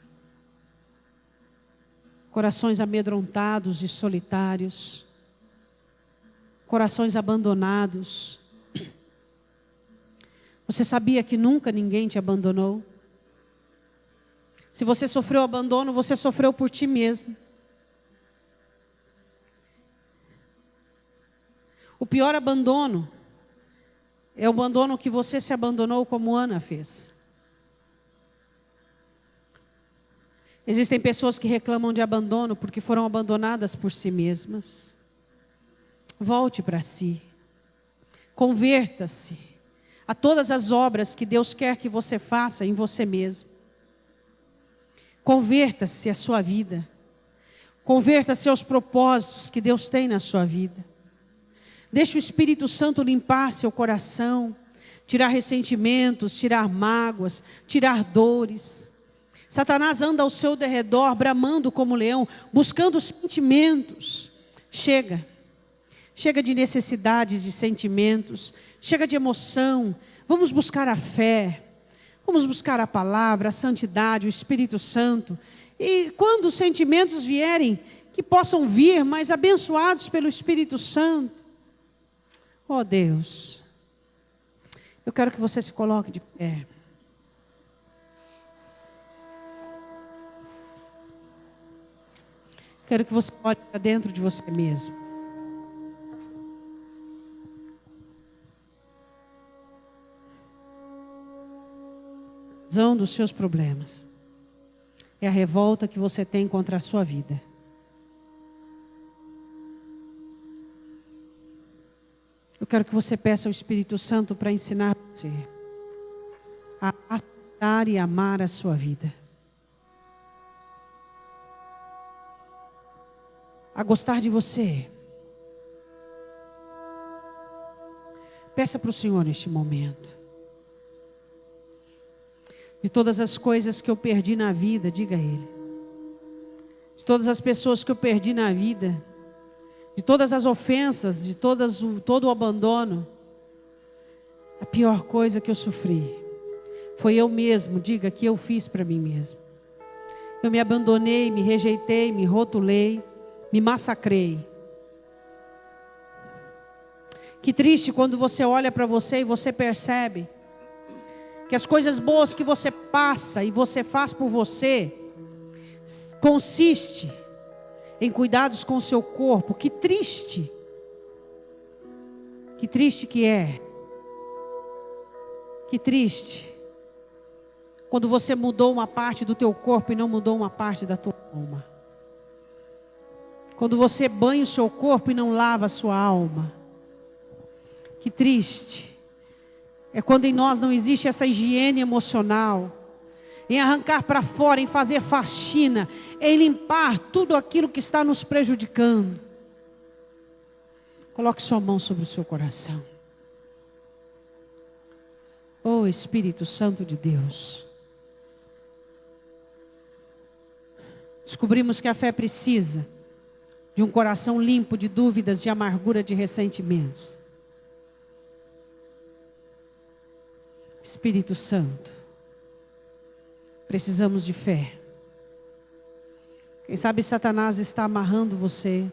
[SPEAKER 1] Corações amedrontados e solitários. Corações abandonados. Você sabia que nunca ninguém te abandonou? Se você sofreu abandono, você sofreu por ti mesmo. O pior abandono é o abandono que você se abandonou, como Ana fez. Existem pessoas que reclamam de abandono porque foram abandonadas por si mesmas. Volte para si. Converta-se a todas as obras que Deus quer que você faça em você mesmo. Converta-se à sua vida. Converta-se aos propósitos que Deus tem na sua vida. Deixe o Espírito Santo limpar seu coração, tirar ressentimentos, tirar mágoas, tirar dores. Satanás anda ao seu derredor, bramando como leão, buscando sentimentos. Chega de necessidades de sentimentos, chega de emoção. Vamos buscar a fé, vamos buscar a palavra, a santidade, o Espírito Santo. E quando os sentimentos vierem, que possam vir, mas abençoados pelo Espírito Santo. Oh Deus, eu quero que você se coloque de pé. Quero que você olhe para dentro de você mesmo. A razão dos seus problemas é a revolta que você tem contra a sua vida. Eu quero que você peça ao Espírito Santo para ensinar você a aceitar e amar a sua vida. A gostar de você. Peça para o Senhor neste momento. De todas as coisas que eu perdi na vida, diga a Ele. De todas as pessoas que eu perdi na vida, de todas as ofensas, de todo o abandono, a pior coisa que eu sofri foi eu mesmo, diga, que eu fiz para mim mesmo. Eu me abandonei, me rejeitei, me rotulei, me massacrei. Que triste quando você olha para você e você percebe que as coisas boas que você passa e você faz por você consiste em cuidados com o seu corpo. Que triste que é. Que triste quando você mudou uma parte do teu corpo e não mudou uma parte da tua alma. Quando você banha o seu corpo e não lava a sua alma. Que triste é quando em nós não existe essa higiene emocional, em arrancar para fora, em fazer faxina, em limpar tudo aquilo que está nos prejudicando. Coloque sua mão sobre o seu coração. Oh Espírito Santo de Deus. Descobrimos que a fé precisa de um coração limpo de dúvidas, de amargura, de ressentimentos. Espírito Santo, precisamos de fé. Quem sabe Satanás está amarrando você.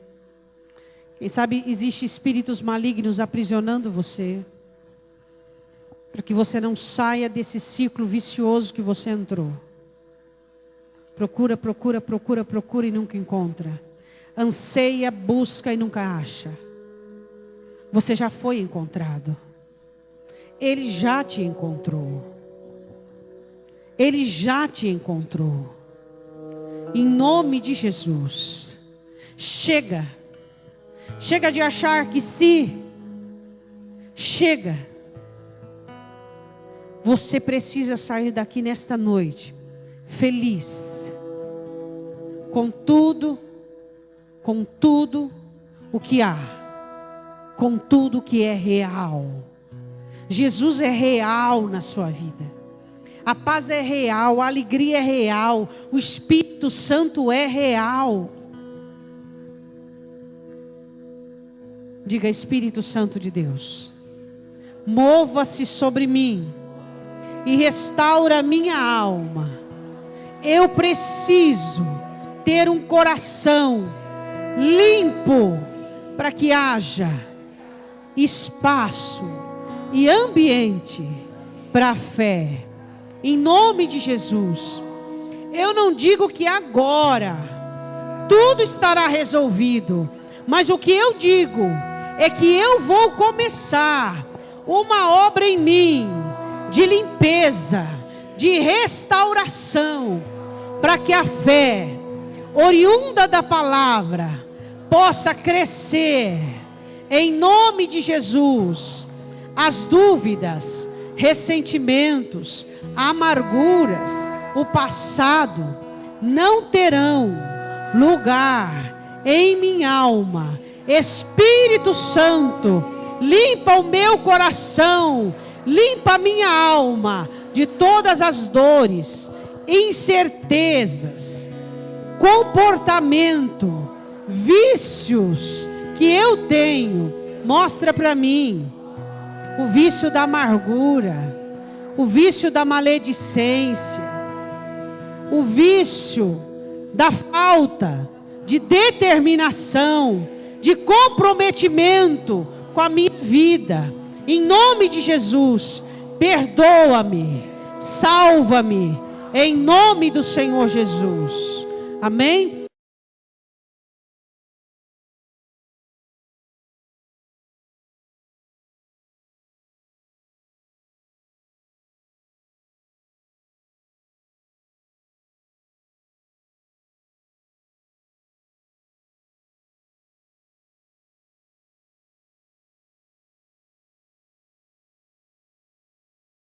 [SPEAKER 1] Quem sabe existem espíritos malignos aprisionando você, para que você não saia desse ciclo vicioso que você entrou. Procura, procura, procura, procura e nunca encontra. Anseia, busca e nunca acha. Você já foi encontrado. Ele já te encontrou. Ele já te encontrou. Em nome de Jesus. Chega. Chega de achar que chega. Você precisa sair daqui nesta noite feliz. Com tudo o que há. com tudo que é real. Jesus é real na sua vida. A paz é real, a alegria é real, o Espírito Santo é real. Diga: Espírito Santo de Deus, mova-se sobre mim e restaura a minha alma. Eu preciso ter um coração limpo para que haja espaço e ambiente para a fé. Em nome de Jesus. Eu não digo que agora tudo estará resolvido, mas o que eu digo é que eu vou começar uma obra em mim de limpeza, de restauração, para que a fé oriunda da palavra possa crescer em nome de Jesus. As dúvidas, ressentimentos, amarguras, o passado não terão lugar em minha alma. Espírito Santo, limpa o meu coração, limpa a minha alma de todas as dores, incertezas, comportamento, vícios que eu tenho. Mostra para mim o vício da amargura, o vício da maledicência, o vício da falta de determinação, de comprometimento com a minha vida. Em nome de Jesus, perdoa-me, salva-me, em nome do Senhor Jesus. Amém?